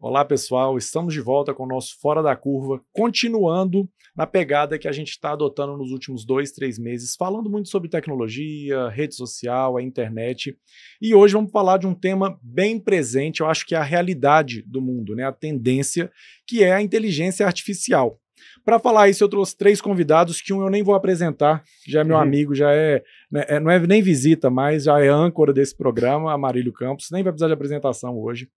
Olá, pessoal. Estamos de volta com o nosso Fora da Curva, continuando na pegada que a gente está adotando nos últimos 2, 3 meses, falando muito sobre tecnologia, rede social, a internet. E hoje vamos falar de um tema bem presente, eu acho que é a realidade do mundo, né? A tendência, que é a inteligência artificial. Para falar isso, eu trouxe 3 convidados, que um eu nem vou apresentar, já é meu amigo, já é, né, não é nem visita mais, já é âncora desse programa, Amarílio Campos, nem vai precisar de apresentação hoje.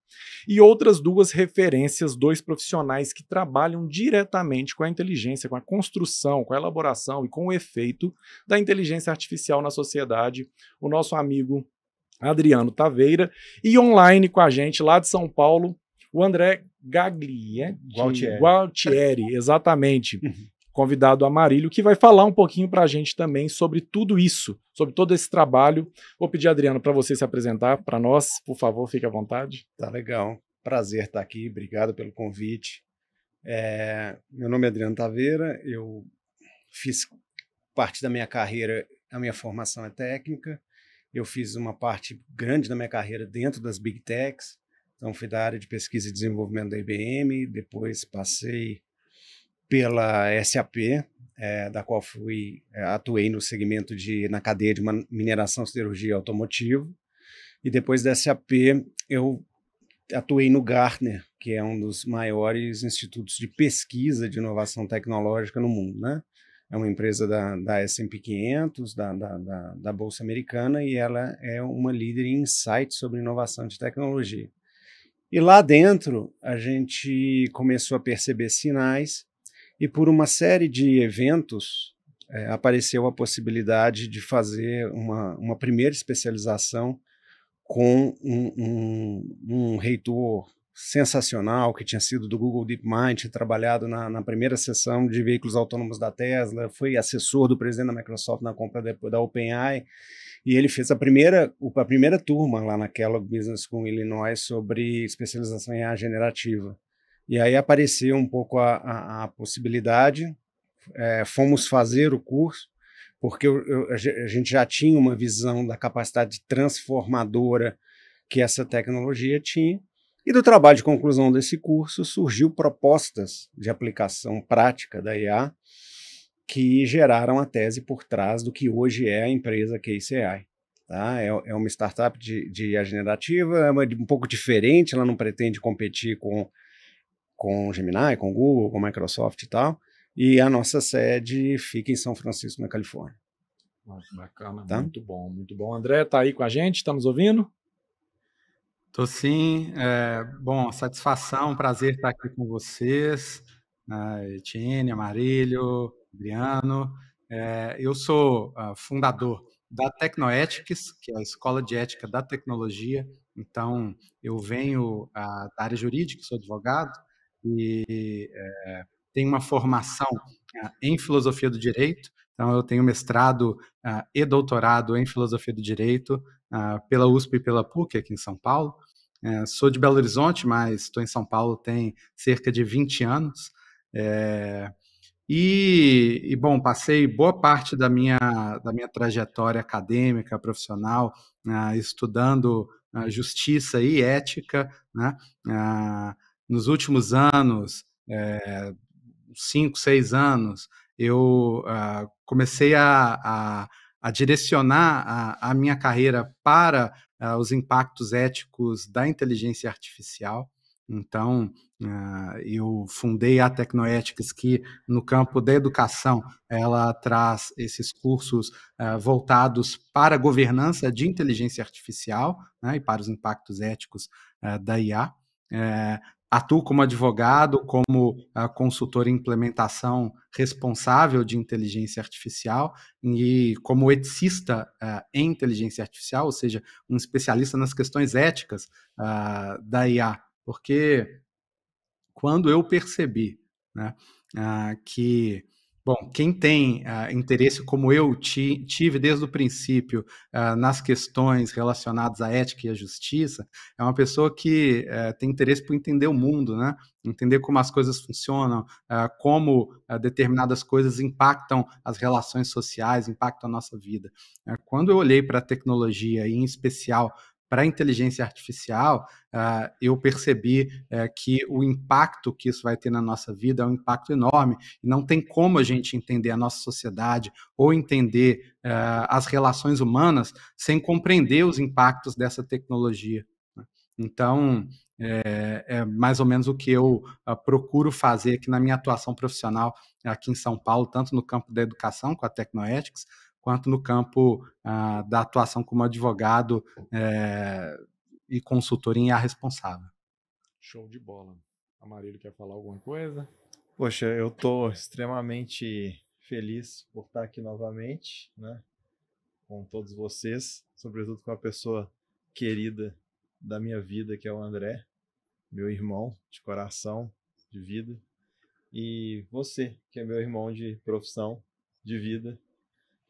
E outras 2 referências, 2 profissionais que trabalham diretamente com a inteligência, com a construção, com a elaboração e com o efeito da inteligência artificial na sociedade. O nosso amigo Adriano Taveira e online com a gente lá de São Paulo, o André Gualtieri, exatamente, convidado Amarílio, que vai falar um pouquinho para a gente também sobre tudo isso, sobre todo esse trabalho. Vou pedir, Adriano, para você se apresentar para nós, por favor, fique à vontade. Tá legal, prazer estar aqui, obrigado pelo convite. Meu nome é Adriano Taveira, eu fiz parte da minha carreira, a minha formação é técnica, eu fiz uma parte grande da minha carreira dentro das Big Techs. Então, fui da área de pesquisa e desenvolvimento da IBM, depois passei pela SAP, da qual atuei no segmento na cadeia de mineração, siderurgia e automotivo, e depois da SAP eu atuei no Gartner, que é um dos maiores institutos de pesquisa de inovação tecnológica no mundo, né? É uma empresa da S&P 500, da Bolsa Americana, e ela é uma líder em insights sobre inovação de tecnologia. E lá dentro, a gente começou a perceber sinais e por uma série de eventos apareceu a possibilidade de fazer uma primeira especialização com um reitor sensacional que tinha sido do Google DeepMind, tinha trabalhado na primeira sessão de veículos autônomos da Tesla, foi assessor do presidente da Microsoft na compra da OpenAI. E ele fez a primeira turma lá na Kellogg Business School em Illinois sobre especialização em IA generativa. E aí apareceu um pouco a possibilidade, fomos fazer o curso, porque a gente já tinha uma visão da capacidade transformadora que essa tecnologia tinha, e do trabalho de conclusão desse curso surgiu propostas de aplicação prática da IA, que geraram a tese por trás do que hoje é a empresa Case AI. Tá? É uma startup de IA generativa, é um pouco diferente, ela não pretende competir com Gemini, com Google, com Microsoft e tal, e a nossa sede fica em São Francisco, na Califórnia. Bacana, tá? Muito bom, muito bom. André, tá aí com a gente? Estamos ouvindo? Tô sim. Bom, satisfação, prazer estar aqui com vocês, Etienne, Amarílio, Adriano. Eu sou fundador da Tecnoethics, que é a Escola de Ética da Tecnologia. Então, eu venho da área jurídica, sou advogado, e tenho uma formação em filosofia do direito. Então, eu tenho mestrado e doutorado em filosofia do direito pela USP e pela PUC, aqui em São Paulo. Sou de Belo Horizonte, mas estou em São Paulo tem cerca de 20 anos. Bom, passei boa parte da minha trajetória acadêmica, profissional, estudando justiça e ética, né? Nos últimos anos, 5, 6 anos, eu comecei a direcionar a minha carreira para os impactos éticos da inteligência artificial. Então, eu fundei a Tecnoethics, que no campo da educação ela traz esses cursos voltados para a governança de inteligência artificial, né, e para os impactos éticos da IA. Atuo como advogado, como consultor em implementação responsável de inteligência artificial e como eticista em inteligência artificial, ou seja, um especialista nas questões éticas da IA, porque quando eu percebi, né, que, bom, quem tem interesse como eu tive desde o princípio nas questões relacionadas à ética e à justiça, é uma pessoa que tem interesse por entender o mundo, né? Entender como as coisas funcionam, como determinadas coisas impactam as relações sociais, impactam a nossa vida. Quando eu olhei para a tecnologia, e em especial para a inteligência artificial, eu percebi que o impacto que isso vai ter na nossa vida é um impacto enorme, e não tem como a gente entender a nossa sociedade ou entender as relações humanas sem compreender os impactos dessa tecnologia. Então, é mais ou menos o que eu procuro fazer aqui na minha atuação profissional aqui em São Paulo, tanto no campo da educação, com a Technoethics, quanto no campo da atuação como advogado e consultor em IA responsável. Show de bola. Amarillo quer falar alguma coisa? Poxa, eu estou extremamente feliz por estar aqui novamente, né, com todos vocês, sobretudo com a pessoa querida da minha vida, que é o André, meu irmão de coração, de vida, e você, que é meu irmão de profissão, de vida.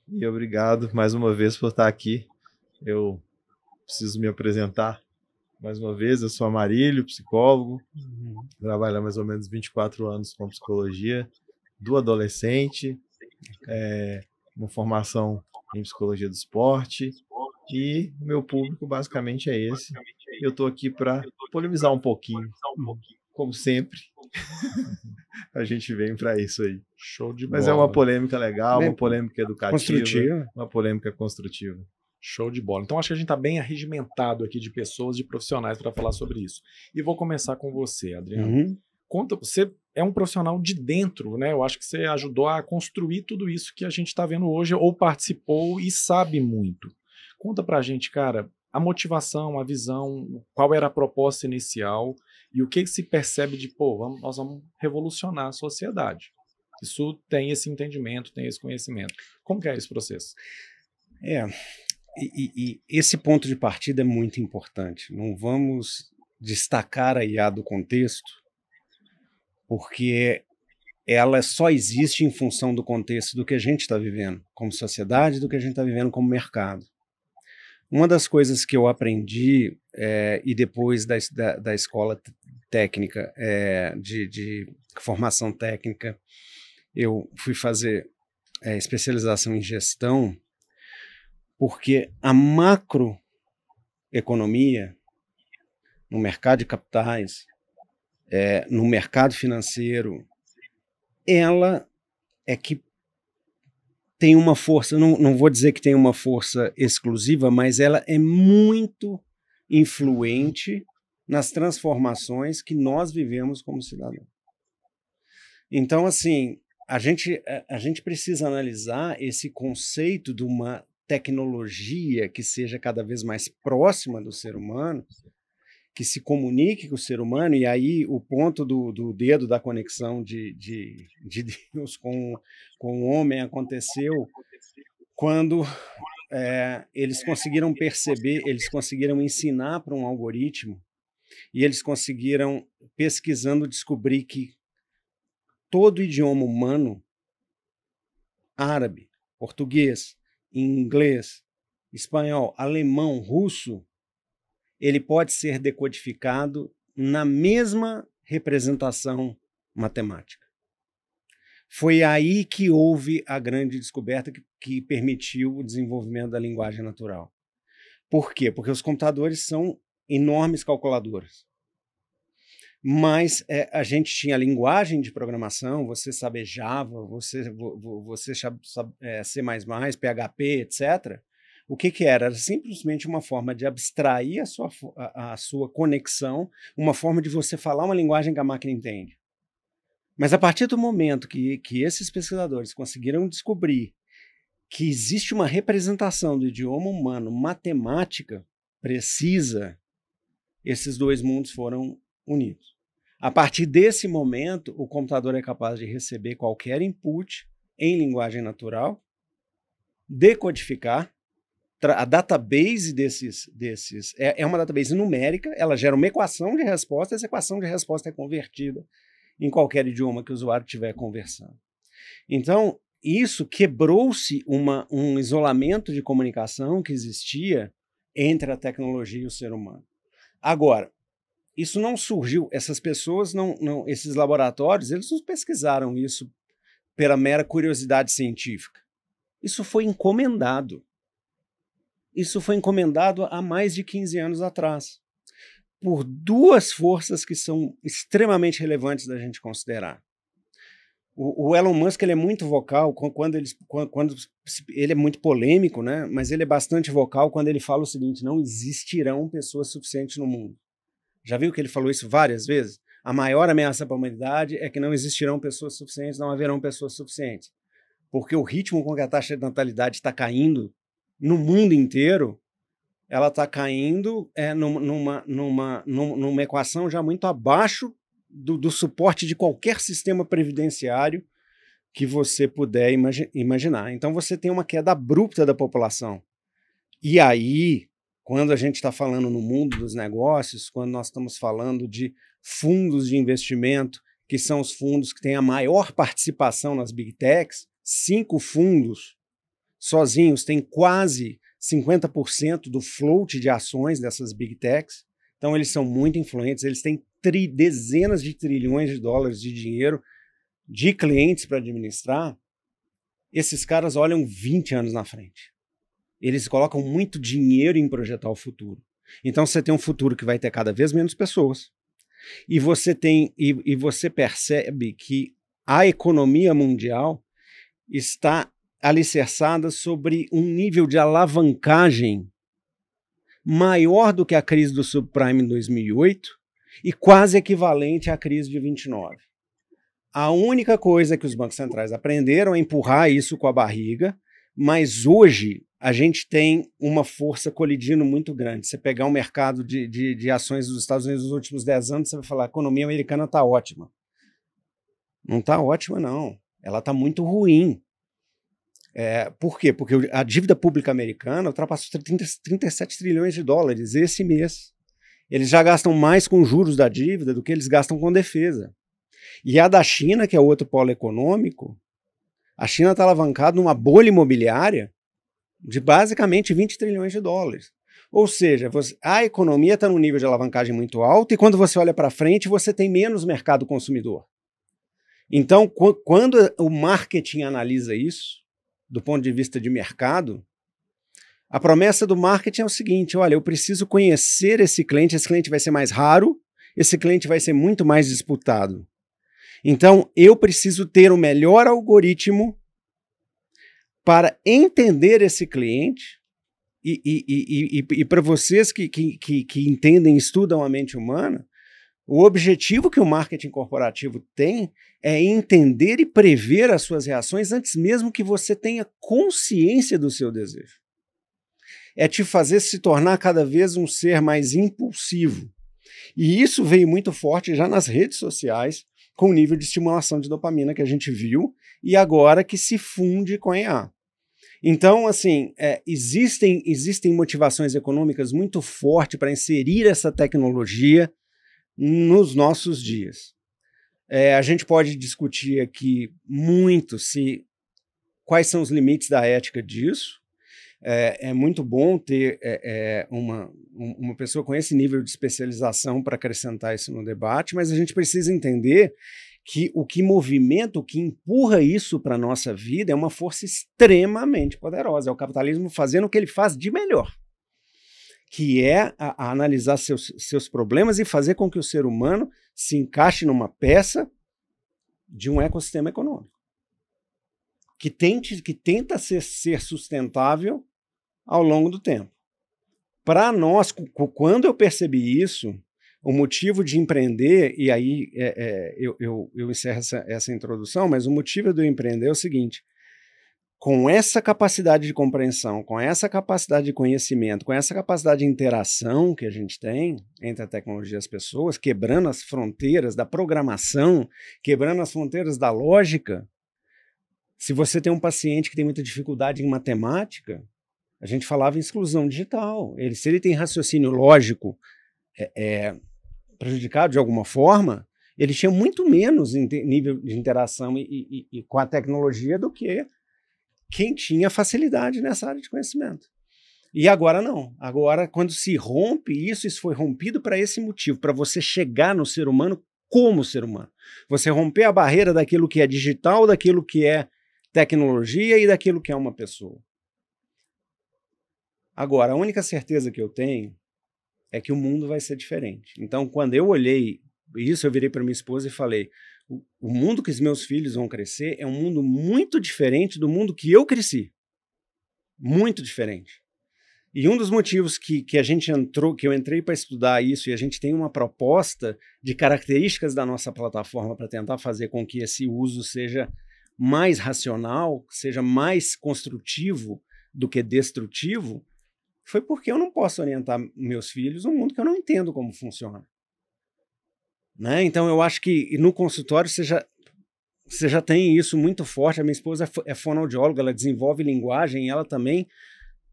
E obrigado mais uma vez por estar aqui. Eu preciso me apresentar mais uma vez. Eu sou Amarillo, psicólogo, trabalho há mais ou menos 24 anos com psicologia do adolescente, uma formação em psicologia do esporte, e o meu público basicamente é esse. Eu estou aqui para polemizar um pouquinho, como sempre. A gente vem para isso aí. Show de bola. Mas é uma polêmica legal, uma polêmica educativa, uma polêmica construtiva. Show de bola. Então acho que a gente está bem arregimentado aqui de pessoas, de profissionais para falar sobre isso. E vou começar com você, Adriano. Conta, você é um profissional de dentro, né? Eu acho que você ajudou a construir tudo isso que a gente está vendo hoje, ou participou e sabe muito. Conta pra gente, cara, a motivação, a visão, qual era a proposta inicial e o que se percebe de, nós vamos revolucionar a sociedade. Isso tem esse entendimento, tem esse conhecimento. Como que é esse processo? E esse ponto de partida é muito importante. Não vamos destacar a IA do contexto, porque ela só existe em função do contexto do que a gente está vivendo como sociedade, do que a gente está vivendo como mercado. Uma das coisas que eu aprendi, e depois da escola técnica, de formação técnica, eu fui fazer especialização em gestão, porque a macroeconomia, no mercado de capitais, no mercado financeiro, ela é que tem uma força, não vou dizer que tem uma força exclusiva, mas ela é muito influente nas transformações que nós vivemos como cidadãos. Então, assim, a gente precisa analisar esse conceito de uma tecnologia que seja cada vez mais próxima do ser humano, que se comunique com o ser humano, e aí o ponto do dedo da conexão de Deus com o homem aconteceu quando eles conseguiram perceber, eles conseguiram ensinar para um algoritmo, e eles conseguiram, pesquisando, descobrir que todo idioma humano, árabe, português, inglês, espanhol, alemão, russo, ele pode ser decodificado na mesma representação matemática. Foi aí que houve a grande descoberta que permitiu o desenvolvimento da linguagem natural. Por quê? Porque os computadores são enormes calculadoras. Mas a gente tinha linguagem de programação, você sabe Java, você sabe C++, PHP, etc., o que era? Era simplesmente uma forma de abstrair a sua conexão, uma forma de você falar uma linguagem que a máquina entende. Mas a partir do momento que esses pesquisadores conseguiram descobrir que existe uma representação do idioma humano matemática precisa, esses dois mundos foram unidos. A partir desse momento, o computador é capaz de receber qualquer input em linguagem natural, decodificar. A database desses é uma database numérica, ela gera uma equação de resposta, essa equação de resposta é convertida em qualquer idioma que o usuário estiver conversando. Então, isso quebrou-se um isolamento de comunicação que existia entre a tecnologia e o ser humano. Agora, isso não surgiu, essas pessoas, esses laboratórios, eles não pesquisaram isso pela mera curiosidade científica. Isso foi encomendado. isso foi encomendado há mais de 15 anos atrás, por duas forças que são extremamente relevantes da gente considerar. O Elon Musk, ele é muito vocal quando ele é muito polêmico, né? Mas ele é bastante vocal quando ele fala o seguinte: não existirão pessoas suficientes no mundo. Já viu que ele falou isso várias vezes? A maior ameaça para a humanidade é que não existirão pessoas suficientes, não haverão pessoas suficientes. Porque o ritmo com que a taxa de natalidade está caindo no mundo inteiro, ela está caindo numa equação já muito abaixo do suporte de qualquer sistema previdenciário que você puder imaginar. Então você tem uma queda abrupta da população. E aí, quando a gente está falando no mundo dos negócios, quando nós estamos falando de fundos de investimento, que são os fundos que têm a maior participação nas Big Techs, 5 fundos sozinhos têm quase 50% do float de ações dessas Big Techs. Então eles são muito influentes, eles têm dezenas de trilhões de dólares de dinheiro de clientes para administrar. Esses caras olham 20 anos na frente. Eles colocam muito dinheiro em projetar o futuro. Então você tem um futuro que vai ter cada vez menos pessoas. E você percebe que a economia mundial está alicerçada sobre um nível de alavancagem maior do que a crise do subprime em 2008 e quase equivalente à crise de 29. A única coisa que os bancos centrais aprenderam é empurrar isso com a barriga, mas hoje a gente tem uma força colidindo muito grande. Você pegar o mercado de ações dos Estados Unidos nos últimos 10 anos, você vai falar: a economia americana está ótima. Não está ótima, não. Ela está muito ruim. Por quê? Porque a dívida pública americana ultrapassou 37 trilhões de dólares esse mês. Eles já gastam mais com juros da dívida do que eles gastam com defesa. E a da China, que é outro polo econômico, a China está alavancada numa bolha imobiliária de basicamente 20 trilhões de dólares. Ou seja, a economia está num nível de alavancagem muito alto e quando você olha para frente, você tem menos mercado consumidor. Então, quando o marketing analisa isso, do ponto de vista de mercado, a promessa do marketing é o seguinte: olha, eu preciso conhecer esse cliente vai ser mais raro, esse cliente vai ser muito mais disputado. Então, eu preciso ter o melhor algoritmo para entender esse cliente e para vocês que entendem, estudam a mente humana, o objetivo que o marketing corporativo tem é entender e prever as suas reações antes mesmo que você tenha consciência do seu desejo. É te fazer se tornar cada vez um ser mais impulsivo. E isso veio muito forte já nas redes sociais, com o nível de estimulação de dopamina que a gente viu e agora que se funde com a IA. Então, assim, existem motivações econômicas muito fortes para inserir essa tecnologia nos nossos dias. A gente pode discutir aqui muito quais são os limites da ética disso. É muito bom ter uma pessoa com esse nível de especialização para acrescentar isso no debate, mas a gente precisa entender que o que movimenta, o que empurra isso para a nossa vida é uma força extremamente poderosa. É o capitalismo fazendo o que ele faz de melhor, que é a analisar seus problemas e fazer com que o ser humano se encaixe numa peça de um ecossistema econômico que tenta ser sustentável ao longo do tempo. Para nós, quando eu percebi isso, o motivo de empreender, e aí eu encerro essa introdução, mas o motivo de eu empreender é o seguinte: com essa capacidade de compreensão, com essa capacidade de conhecimento, com essa capacidade de interação que a gente tem entre a tecnologia e as pessoas, quebrando as fronteiras da programação, quebrando as fronteiras da lógica. Se você tem um paciente que tem muita dificuldade em matemática, a gente falava em exclusão digital. Se ele tem raciocínio lógico prejudicado de alguma forma, ele tinha muito menos nível de interação e com a tecnologia do que quem tinha facilidade nessa área de conhecimento. E agora não. Agora, quando se rompe isso foi rompido para esse motivo, para você chegar no ser humano como ser humano. Você romper a barreira daquilo que é digital, daquilo que é tecnologia e daquilo que é uma pessoa. Agora, a única certeza que eu tenho é que o mundo vai ser diferente. Então, quando eu olhei isso, eu virei para minha esposa e falei: o mundo que os meus filhos vão crescer é um mundo muito diferente do mundo que eu cresci. Muito diferente. E um dos motivos que a gente entrou, que eu entrei para estudar isso, e a gente tem uma proposta de características da nossa plataforma para tentar fazer com que esse uso seja mais racional, seja mais construtivo do que destrutivo, foi porque eu não posso orientar meus filhos num mundo que eu não entendo como funciona. Né? Então, eu acho que no consultório você já tem isso muito forte. A minha esposa é fonoaudióloga, ela desenvolve linguagem e ela também,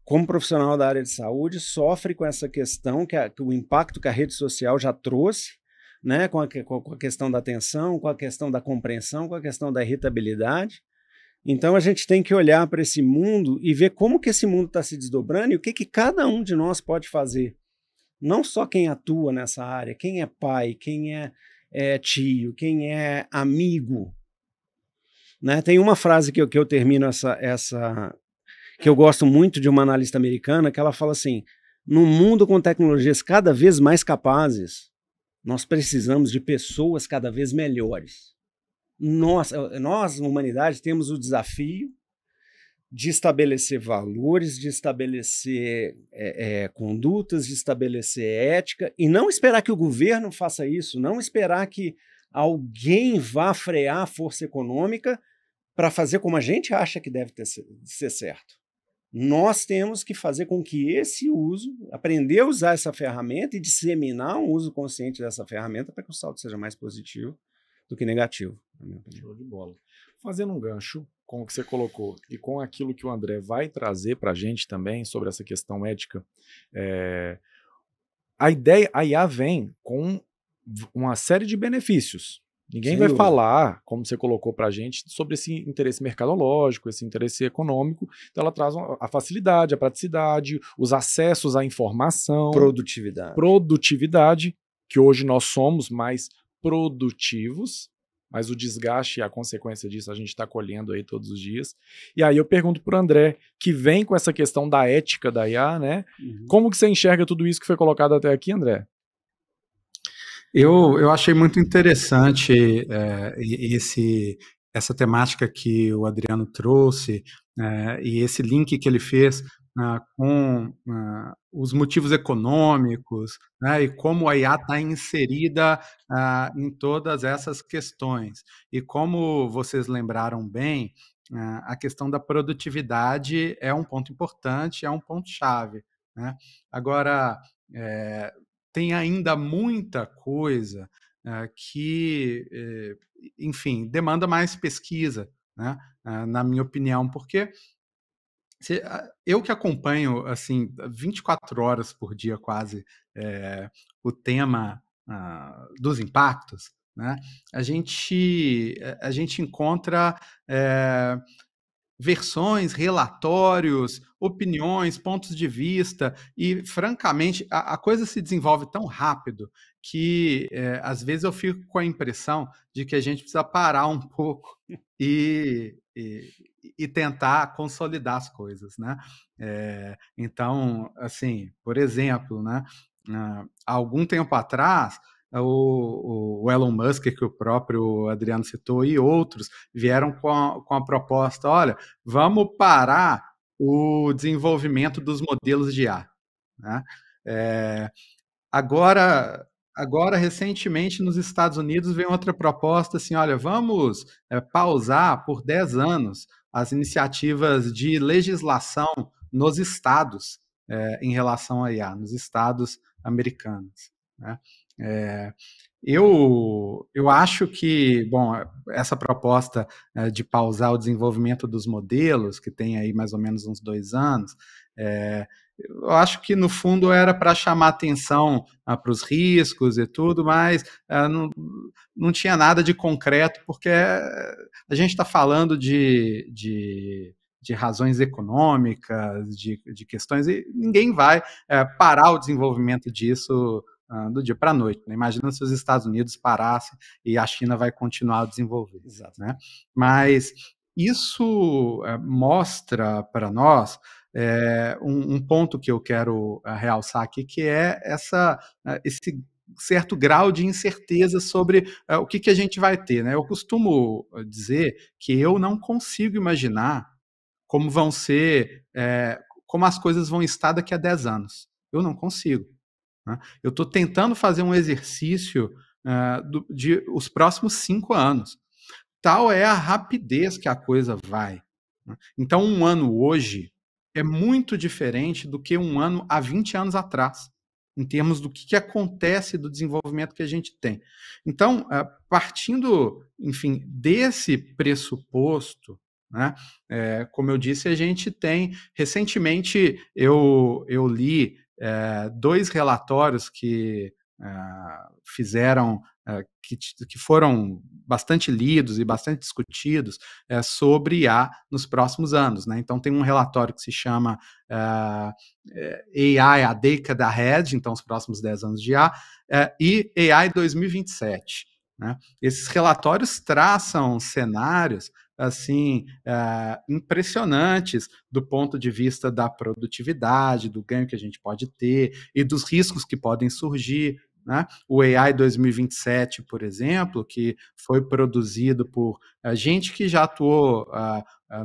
como profissional da área de saúde, sofre com essa questão, que o impacto que a rede social já trouxe, né? Com a questão da atenção, com a questão da compreensão, com a questão da irritabilidade. Então, a gente tem que olhar para esse mundo e ver como que esse mundo está se desdobrando e o que cada um de nós pode fazer. Não só quem atua nessa área, quem é pai, quem é tio, quem é amigo. Né? Tem uma frase que eu termino que eu gosto muito, de uma analista americana, que ela fala assim: no mundo com tecnologias cada vez mais capazes, nós precisamos de pessoas cada vez melhores. Nós, humanidade, temos o desafio de estabelecer valores, de estabelecer condutas, de estabelecer ética, e não esperar que o governo faça isso, não esperar que alguém vá frear a força econômica para fazer como a gente acha que deve ser certo. Nós temos que fazer com que esse uso, aprender a usar essa ferramenta e disseminar um uso consciente dessa ferramenta para que o saldo seja mais positivo do que negativo, na minha opinião. Show de bola. Fazendo um gancho com o que você colocou e com aquilo que o André vai trazer para a gente também sobre essa questão ética, a IA vem com uma série de benefícios. Ninguém vai falar, como você colocou para a gente, sobre esse interesse mercadológico, esse interesse econômico. Então ela traz a facilidade, a praticidade, os acessos à informação. Produtividade, que hoje nós somos mais produtivos, mas o desgaste e a consequência disso a gente está colhendo aí todos os dias. E aí eu pergunto para o André, que vem com essa questão da ética da IA, né? Como que você enxerga tudo isso que foi colocado até aqui, André? Eu achei muito interessante essa temática que o Adriano trouxe e esse link que ele fez com os motivos econômicos, né, e como a IA está inserida em todas essas questões. E como vocês lembraram bem, a questão da produtividade é um ponto importante, é um ponto-chave. Né? Agora, tem ainda muita coisa que, enfim, demanda mais pesquisa, né, na minha opinião, porque eu que acompanho assim 24 horas por dia quase o tema dos impactos, né, a gente encontra versões, relatórios, opiniões, pontos de vista e, francamente, a coisa se desenvolve tão rápido que, às vezes, eu fico com a impressão de que a gente precisa parar um pouco e tentar consolidar as coisas, né? Então, assim, por exemplo, né, há algum tempo atrás, o Elon Musk, que o próprio Adriano citou, e outros vieram com a proposta: olha, vamos parar o desenvolvimento dos modelos de IA. Né? Agora, recentemente, nos Estados Unidos, veio outra proposta assim: olha, vamos pausar por 10 anos as iniciativas de legislação nos estados em relação à IA, nos estados americanos. Né? Eu acho que, bom, essa proposta de pausar o desenvolvimento dos modelos, que tem aí mais ou menos uns 2 anos, eu acho que, no fundo, era para chamar atenção para os riscos e tudo, mas não tinha nada de concreto, porque a gente está falando de razões econômicas, de questões, e ninguém vai parar o desenvolvimento disso do dia para a noite. Né? Imagina se os Estados Unidos parassem e a China vai continuar a desenvolver. Né? Mas isso mostra para nós um ponto que eu quero realçar aqui, que é esse certo grau de incerteza sobre o que a gente vai ter, né? Eu costumo dizer que eu não consigo imaginar como vão ser, como as coisas vão estar daqui a 10 anos. Eu não consigo. Né? Eu estou tentando fazer um exercício de os próximos 5 anos. Tal é a rapidez que a coisa vai. Né? Então, um ano hoje é muito diferente do que um ano há 20 anos atrás, em termos do que acontece do desenvolvimento que a gente tem. Então, partindo, enfim, desse pressuposto, né, como eu disse, a gente tem, recentemente eu li 2 relatórios que fizeram, que foram bastante lidos e bastante discutidos sobre IA nos próximos anos. Né? Então, tem um relatório que se chama AI, a Decade Ahead, então os próximos 10 anos de IA, e AI 2027. Né? Esses relatórios traçam cenários assim impressionantes do ponto de vista da produtividade, do ganho que a gente pode ter e dos riscos que podem surgir. Né? O AI 2027, por exemplo, que foi produzido por gente que já atuou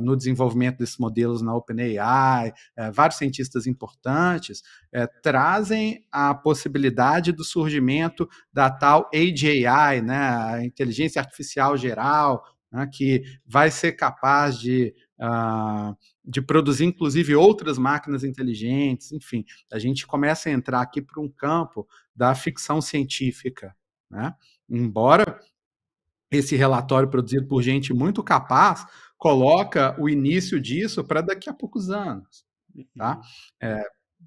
no desenvolvimento desses modelos na OpenAI, vários cientistas importantes, trazem a possibilidade do surgimento da tal AGI, né? A inteligência artificial geral, né? Que vai ser capaz de produzir, inclusive, outras máquinas inteligentes, enfim. A gente começa a entrar aqui para um campo da ficção científica, né? Embora esse relatório produzido por gente muito capaz coloca o início disso para daqui a poucos anos, tá?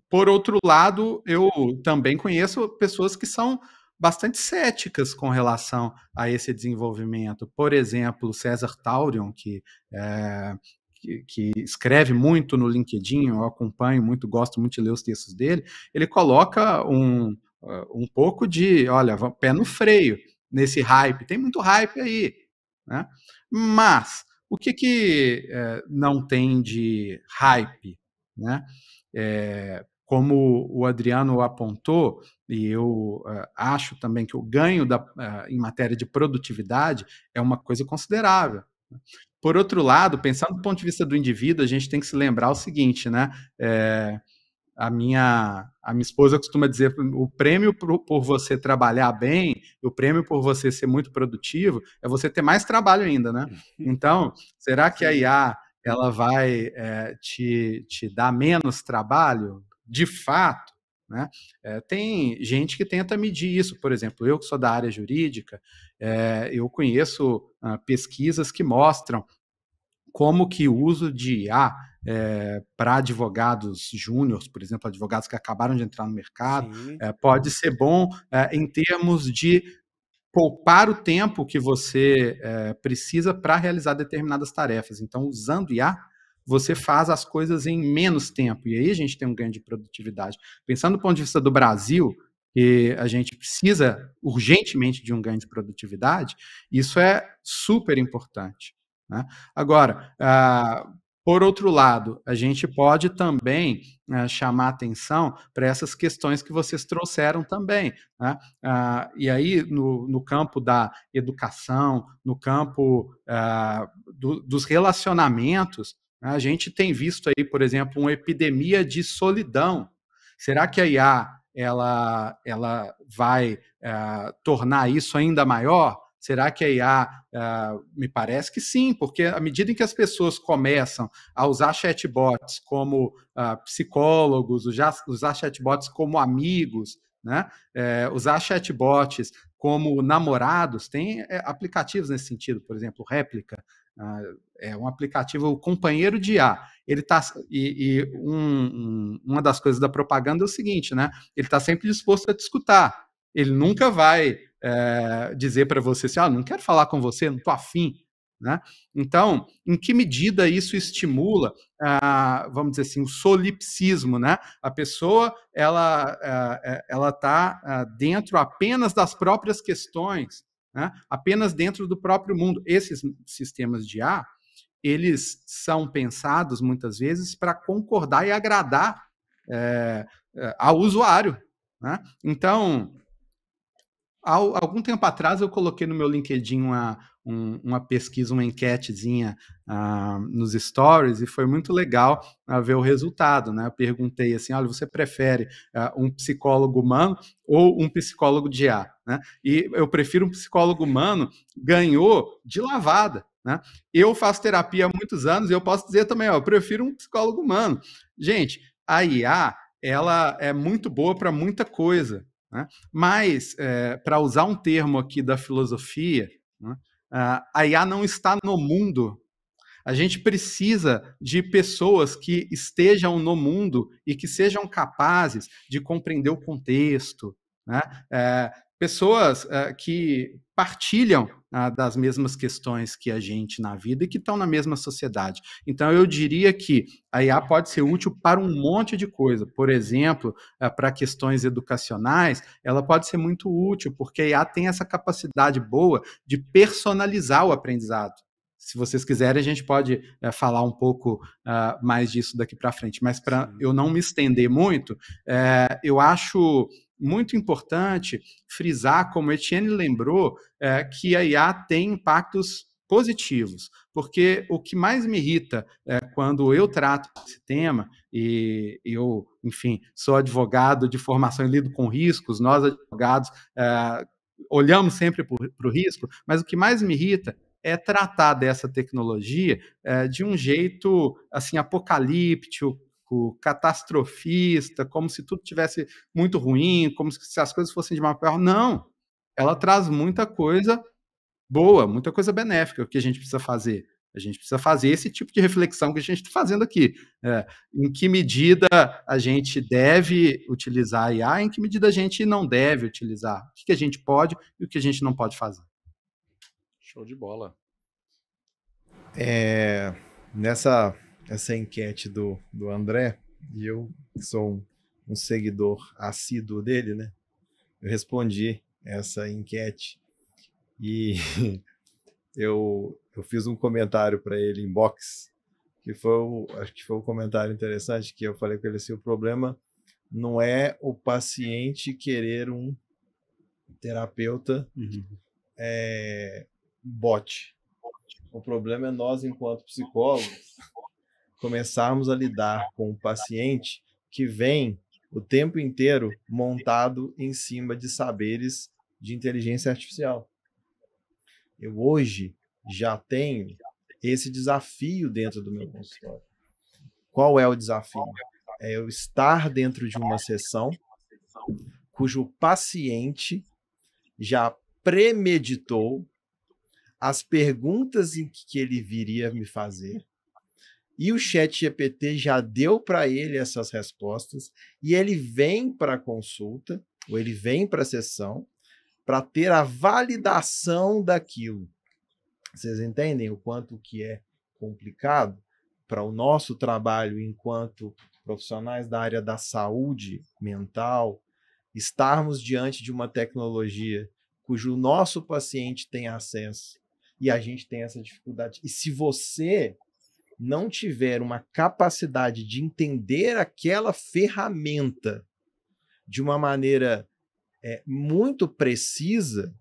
Por outro lado, eu também conheço pessoas que são bastante céticas com relação a esse desenvolvimento. Por exemplo, César Taurion, que escreve muito no LinkedIn, eu acompanho muito, gosto muito de ler os textos dele, ele coloca um pouco de, olha, pé no freio nesse hype. Tem muito hype aí, né? Mas o que não tem de hype, né? Como o Adriano apontou, e eu acho também que o ganho em matéria de produtividade é uma coisa considerável. Por outro lado, pensando do ponto de vista do indivíduo, a gente tem que se lembrar o seguinte, né? A minha esposa costuma dizer, o prêmio por você trabalhar bem, o prêmio por você ser muito produtivo, é você ter mais trabalho ainda, né? Então, será que a IA ela vai te dar menos trabalho? De fato, né? Tem gente que tenta medir isso. Por exemplo, eu que sou da área jurídica, eu conheço pesquisas que mostram como que o uso de IA para advogados júniores, por exemplo, advogados que acabaram de entrar no mercado, pode ser bom em termos de poupar o tempo que você precisa para realizar determinadas tarefas. Então, usando IA, você faz as coisas em menos tempo. E aí a gente tem um ganho de produtividade. Pensando do ponto de vista do Brasil, que a gente precisa urgentemente de um ganho de produtividade, isso é super importante. Né? Agora, por outro lado, a gente pode também chamar atenção para essas questões que vocês trouxeram também. Né? E aí, no campo da educação, no campo dos relacionamentos, a gente tem visto aí, por exemplo, uma epidemia de solidão. Será que a IA ela vai tornar isso ainda maior? Será que a IA, me parece que sim, porque à medida em que as pessoas começam a usar chatbots como psicólogos, usar chatbots como amigos, né? Usar chatbots como namorados, tem aplicativos nesse sentido, por exemplo, Réplica, é um aplicativo companheiro de IA. Ele tá, uma das coisas da propaganda é o seguinte, né? Ele está sempre disposto a te escutar. Ele nunca vai dizer para você assim, não quero falar com você, não estou afim. Né? Então, em que medida isso estimula, vamos dizer assim, o solipsismo? Né? A pessoa ela está dentro apenas das próprias questões, né? Apenas dentro do próprio mundo. Esses sistemas de IA, eles são pensados, muitas vezes, para concordar e agradar ao usuário, né? Então, algum tempo atrás, eu coloquei no meu LinkedIn uma pesquisa, uma enquetezinha nos stories, e foi muito legal ver o resultado, né? Eu perguntei assim, olha, você prefere um psicólogo humano ou um psicólogo de IA, né? E eu prefiro um psicólogo humano, ganhou de lavada, né? Eu faço terapia há muitos anos e eu posso dizer também, eu prefiro um psicólogo humano. Gente, a IA, ela é muito boa para muita coisa, né? Mas, para usar um termo aqui da filosofia, né, a IA não está no mundo. A gente precisa de pessoas que estejam no mundo e que sejam capazes de compreender o contexto, né? Pessoas que partilham das mesmas questões que a gente na vida e que estão na mesma sociedade. Então, eu diria que a IA pode ser útil para um monte de coisa. Por exemplo, para questões educacionais, ela pode ser muito útil, porque a IA tem essa capacidade boa de personalizar o aprendizado. Se vocês quiserem, a gente pode falar um pouco mais disso daqui para frente. Mas para eu não me estender muito, eu acho muito importante frisar, como Etienne lembrou, que a IA tem impactos positivos, porque o que mais me irrita quando eu trato esse tema, e eu, enfim, sou advogado de formação e lido com riscos, nós advogados olhamos sempre para o risco, mas o que mais me irrita é tratar dessa tecnologia de um jeito assim apocalíptico, catastrofista, como se tudo tivesse muito ruim, como se as coisas fossem de mal para pior. Não, ela traz muita coisa boa, muita coisa benéfica. O que a gente precisa fazer? A gente precisa fazer esse tipo de reflexão que a gente está fazendo aqui. Em que medida a gente deve utilizar a IA, em que medida a gente não deve utilizar, o que a gente pode e o que a gente não pode fazer. Show de bola. Essa enquete do André, e eu sou um seguidor assíduo dele, né? Eu respondi essa enquete e eu fiz um comentário para ele em box, que acho que foi um comentário interessante, que eu falei com ele assim, o problema não é o paciente querer um terapeuta bot. O problema é nós, enquanto psicólogos, começarmos a lidar com o paciente que vem o tempo inteiro montado em cima de saberes de inteligência artificial. Eu hoje já tenho esse desafio dentro do meu consultório. Qual é o desafio? É eu estar dentro de uma sessão cujo paciente já premeditou as perguntas em que ele viria me fazer, e o ChatGPT já deu para ele essas respostas, e ele vem para a consulta, ou ele vem para a sessão, para ter a validação daquilo. Vocês entendem o quanto que é complicado para o nosso trabalho enquanto profissionais da área da saúde mental, estarmos diante de uma tecnologia cujo nosso paciente tem acesso e a gente tem essa dificuldade. E se você não tiver uma capacidade de entender aquela ferramenta de uma maneira muito precisa,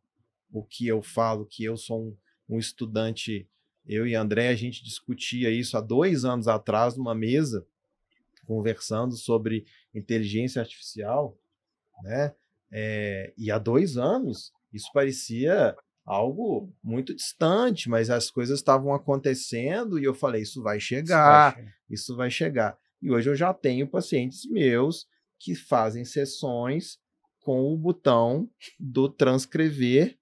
o que eu falo, que eu sou um estudante, eu e André, a gente discutia isso há 2 anos atrás numa mesa, conversando sobre inteligência artificial, né? E há 2 anos isso parecia algo muito distante, mas as coisas estavam acontecendo e eu falei, isso vai chegar. E hoje eu já tenho pacientes meus que fazem sessões com o botão do transcrever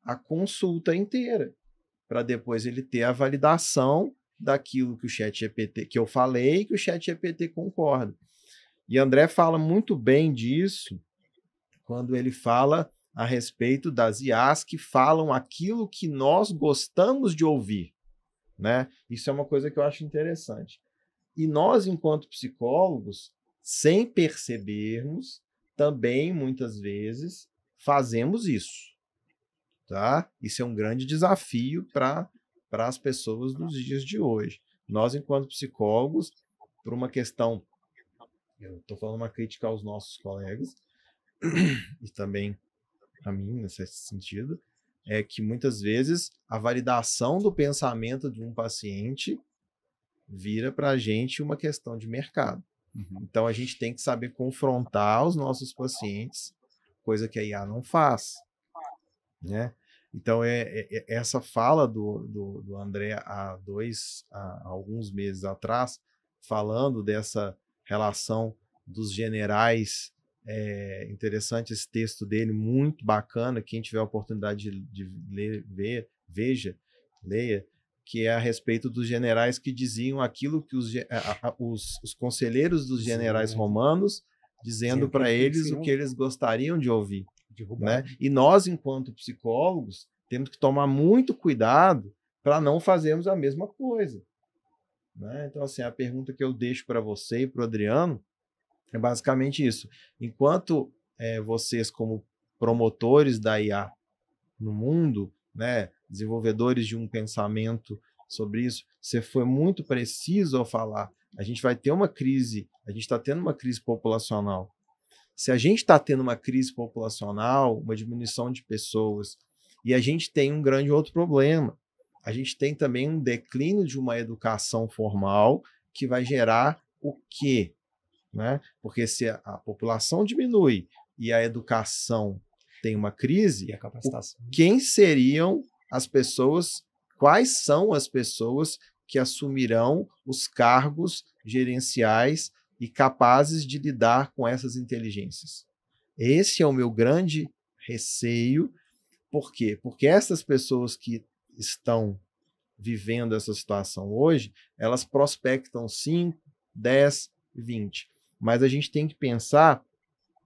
a consulta inteira, para depois ele ter a validação daquilo que o ChatGPT, que eu falei, que o ChatGPT concorda. E André fala muito bem disso quando ele fala a respeito das IAs que falam aquilo que nós gostamos de ouvir, né? Isso é uma coisa que eu acho interessante. E nós, enquanto psicólogos, sem percebermos, também, muitas vezes, fazemos isso, tá? Isso é um grande desafio para para as pessoas dos dias de hoje. Nós, enquanto psicólogos, por uma questão, eu estou falando uma crítica aos nossos colegas, e também a mim, nesse sentido, é que muitas vezes a validação do pensamento de um paciente vira para a gente uma questão de mercado. Então, a gente tem que saber confrontar os nossos pacientes, coisa que a IA não faz, né? Então, essa fala do André há alguns meses atrás, falando dessa relação dos generais, interessante esse texto dele, muito bacana, quem tiver a oportunidade de ler, leia, que é a respeito dos generais que diziam aquilo que os conselheiros dos generais romanos, dizendo para eles o que eles gostariam de ouvir. Né? E nós, enquanto psicólogos, temos que tomar muito cuidado para não fazermos a mesma coisa. Né? Então, assim, a pergunta que eu deixo para você e para o Adriano é basicamente isso. Enquanto vocês, como promotores da IA no mundo, né, desenvolvedores de um pensamento sobre isso, você foi muito preciso ao falar. A gente vai ter uma crise, a gente está tendo uma crise populacional. Se a gente está tendo uma crise populacional, uma diminuição de pessoas, e a gente tem um grande outro problema, a gente tem também um declínio de uma educação formal que vai gerar o quê? Né? Porque se a população diminui e a educação tem uma crise, e a capacitação. Quem seriam as pessoas, quais são as pessoas que assumirão os cargos gerenciais e capazes de lidar com essas inteligências? Esse é o meu grande receio. Por quê? Porque essas pessoas que estão vivendo essa situação hoje, elas prospectam 5, 10, 20. Mas a gente tem que pensar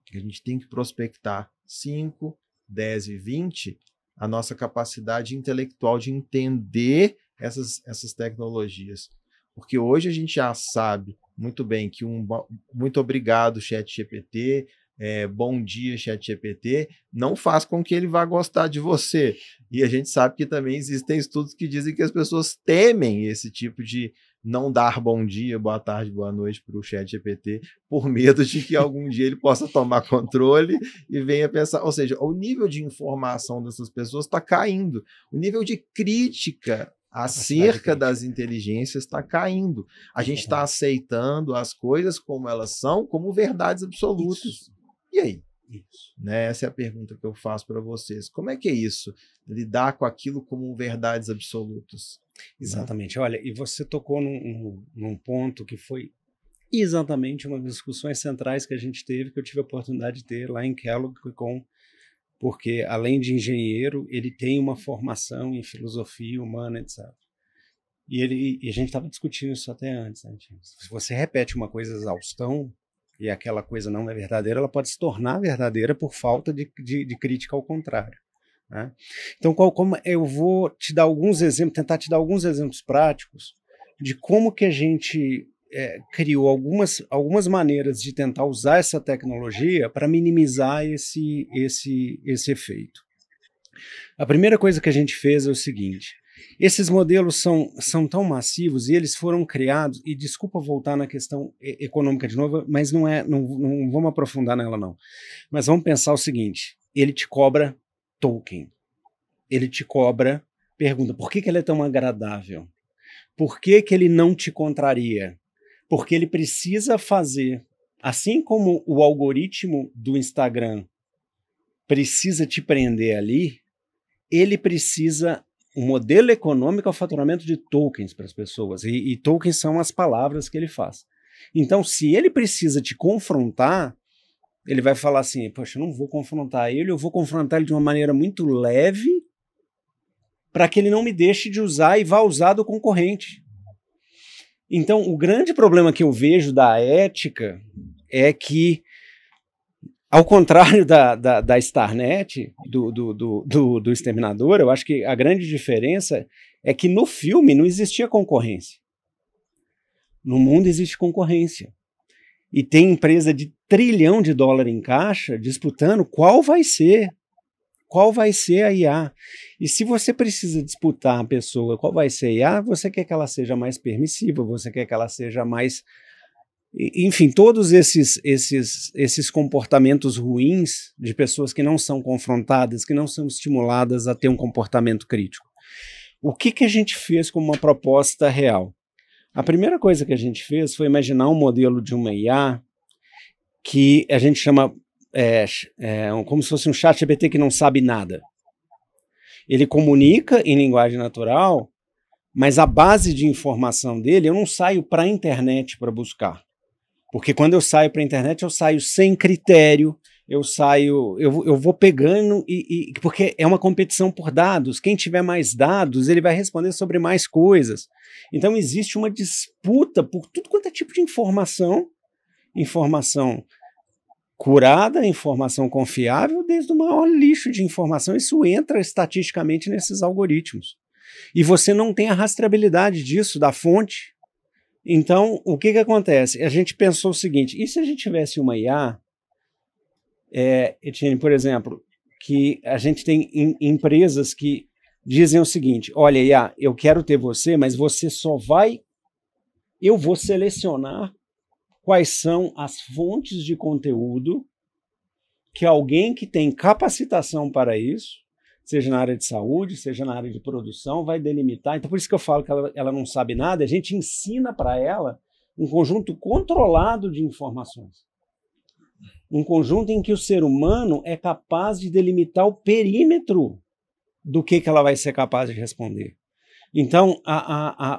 que a gente tem que prospectar 5, 10 e 20 a nossa capacidade intelectual de entender essas tecnologias. Porque hoje a gente já sabe muito bem que muito obrigado, ChatGPT, bom dia, ChatGPT, não faz com que ele vá gostar de você. E a gente sabe que também existem estudos que dizem que as pessoas temem esse tipo de não dar bom dia, boa tarde, boa noite para o ChatGPT, por medo de que algum dia ele possa tomar controle e venha pensar. Ou seja, o nível de informação dessas pessoas está caindo. O nível de crítica acerca das inteligências está caindo. A gente está aceitando as coisas como elas são, como verdades absolutas. Isso. E aí? Isso. Né? Essa é a pergunta que eu faço para vocês. Como é que é isso? Lidar com aquilo como verdades absolutas? Exatamente. Olha, e você tocou num ponto que foi exatamente uma das discussões centrais que a gente teve, que eu tive a oportunidade de ter lá em Kellogg, porque além de engenheiro, ele tem uma formação em filosofia humana, etc. E a gente estava discutindo isso até antes. Né? Se você repete uma coisa exaustão, e aquela coisa não é verdadeira, ela pode se tornar verdadeira por falta de crítica ao contrário. Né? Então, como eu vou te dar alguns exemplos, tentar te dar alguns exemplos práticos de como que a gente criou algumas maneiras de tentar usar essa tecnologia para minimizar esse efeito. A primeira coisa que a gente fez é o seguinte: esses modelos são tão massivos e eles foram criados, e desculpa voltar na questão econômica de novo, mas não vamos aprofundar nela não, mas vamos pensar o seguinte: ele te cobra token, ele te cobra, pergunta, por que ele é tão agradável? Por que ele não te contraria? Porque ele precisa fazer, assim como o algoritmo do Instagram precisa te prender ali, ele precisa. O modelo econômico é o faturamento de tokens para as pessoas, e tokens são as palavras que ele faz. Então, se ele precisa te confrontar, ele vai falar assim, poxa, eu não vou confrontar ele, eu vou confrontar ele de uma maneira muito leve para que ele não me deixe de usar e vá usar do concorrente. Então, o grande problema que eu vejo da ética é que, ao contrário da Starnet, do Exterminador, eu acho que a grande diferença é que no filme não existia concorrência. No mundo existe concorrência. E tem empresa de $1 trilhão em caixa disputando qual vai ser qual vai ser a IA. E se você precisa disputar a pessoa, qual vai ser a IA, você quer que ela seja mais permissiva, você quer que ela seja mais... Enfim, todos esses comportamentos ruins de pessoas que não são confrontadas, que não são estimuladas a ter um comportamento crítico. O que a gente fez como uma proposta real? A primeira coisa que a gente fez foi imaginar um modelo de uma IA que a gente chama como se fosse um chat GPT que não sabe nada. Ele comunica em linguagem natural, mas a base de informação dele, eu não saio para a internet para buscar. Porque quando eu saio para a internet, eu saio sem critério, eu vou pegando, porque é uma competição por dados. Quem tiver mais dados, ele vai responder sobre mais coisas. Então existe uma disputa por tudo quanto é tipo de informação curada, informação confiável, desde o maior lixo de informação. Isso entra estatisticamente nesses algoritmos. E você não tem a rastreabilidade disso, da fonte. Então, o que acontece? A gente pensou o seguinte, e se a gente tivesse uma IA, Etienne, por exemplo, que a gente tem empresas que dizem o seguinte, olha, IA, eu quero ter você, mas você só vai... Eu vou selecionar quais são as fontes de conteúdo que alguém que tem capacitação para isso, seja na área de saúde, seja na área de produção, vai delimitar. Então, por isso que eu falo que ela não sabe nada, a gente ensina para ela um conjunto controlado de informações. Um conjunto em que o ser humano é capaz de delimitar o perímetro do que ela vai ser capaz de responder. Então,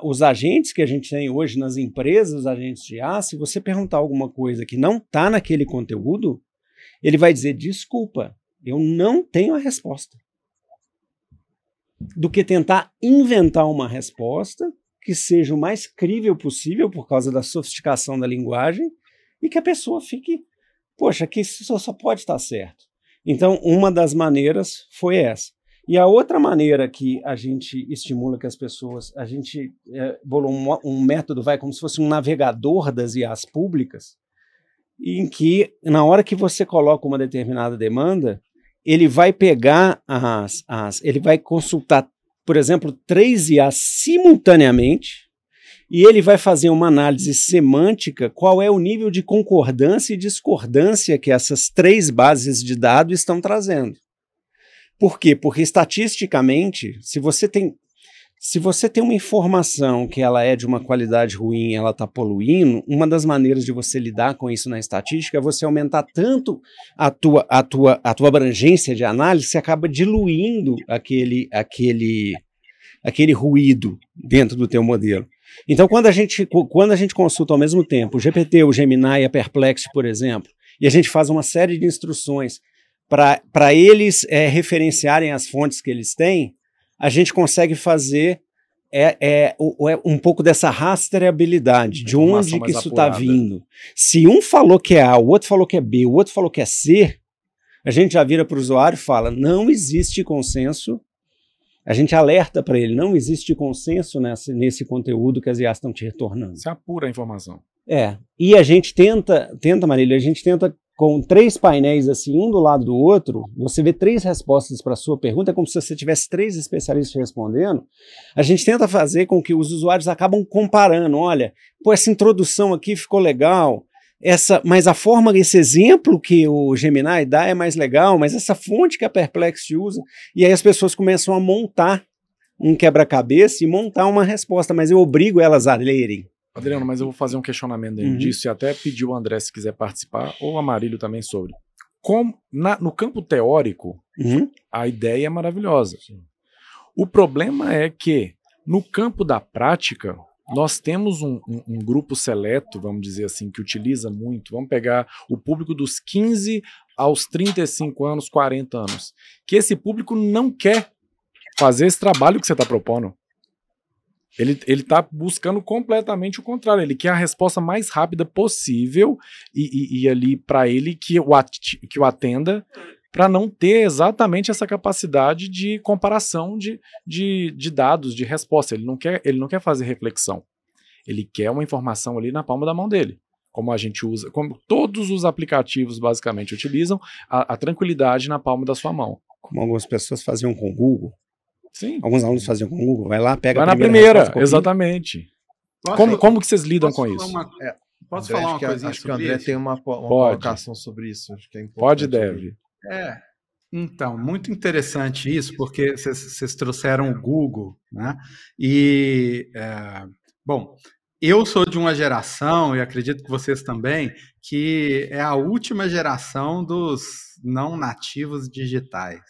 os agentes que a gente tem hoje nas empresas, os agentes de IA, se você perguntar alguma coisa que não está naquele conteúdo, ele vai dizer, desculpa, eu não tenho a resposta. Do que tentar inventar uma resposta que seja o mais crível possível por causa da sofisticação da linguagem e que a pessoa fique, poxa, que isso só pode estar certo. Então, uma das maneiras foi essa. E a outra maneira que a gente estimula que as pessoas, a gente bolou um método, como se fosse um navegador das IAs públicas, em que, na hora que você coloca uma determinada demanda, ele vai pegar ele vai consultar, por exemplo, 3 IAs simultaneamente, e ele vai fazer uma análise semântica, qual é o nível de concordância e discordância que essas 3 bases de dados estão trazendo. Por quê? Porque estatisticamente, se você tem uma informação que ela é de uma qualidade ruim, ela está poluindo, uma das maneiras de você lidar com isso na estatística é você aumentar tanto a tua abrangência de análise, você acaba diluindo aquele ruído dentro do teu modelo. Então, quando a gente consulta ao mesmo tempo o GPT, o Gemini e a Perplexity, por exemplo, e a gente faz uma série de instruções para eles referenciarem as fontes que eles têm, a gente consegue fazer um pouco dessa rastreabilidade, de onde que isso está vindo. Se um falou que é A, o outro falou que é B, o outro falou que é C, a gente já vira para o usuário e fala, não existe consenso, a gente alerta para ele, não existe consenso nesse conteúdo que as IAs estão te retornando. Você apura a informação. E a gente tenta, Marília, a gente tenta com 3 painéis assim, um do lado do outro, você vê 3 respostas para a sua pergunta, é como se você tivesse 3 especialistas respondendo. A gente tenta fazer com que os usuários acabam comparando, olha, essa introdução aqui ficou legal, mas a forma, esse exemplo que o Gemini dá é mais legal, mas essa fonte que a Perplexity usa, e aí as pessoas começam a montar um quebra-cabeça e montar uma resposta, mas eu obrigo elas a lerem. Adriano, mas eu vou fazer um questionamento dentro disso e até pedir o André se quiser participar, ou a Marílio também sobre. No campo teórico, a ideia é maravilhosa. O problema é que, no campo da prática, nós temos um grupo seleto, vamos dizer assim, que utiliza muito. Vamos pegar o público dos 15 aos 35 anos, 40 anos. Que esse público não quer fazer esse trabalho que você está propondo. Ele está buscando completamente o contrário. Ele quer a resposta mais rápida possível e ali para ele que o atenda, para não ter exatamente essa capacidade de comparação de dados, de resposta. Ele não quer fazer reflexão. Ele quer uma informação ali na palma da mão dele. Como a gente usa, como todos os aplicativos basicamente utilizam, a tranquilidade na palma da sua mão. como algumas pessoas faziam com o Google. Sim. Alguns alunos faziam com o Google. Vai lá, pega Vai a na primeira primeira, resposta, copia. exatamente. Como que vocês lidam com isso? Posso André, falar uma coisinha acho que o sobre André isso? tem uma colocação sobre isso. Acho que é importante. Pode, deve. Então, muito interessante isso, porque vocês trouxeram o Google, né? E, bom, eu sou de uma geração, e acredito que vocês também, que é a última geração dos não nativos digitais.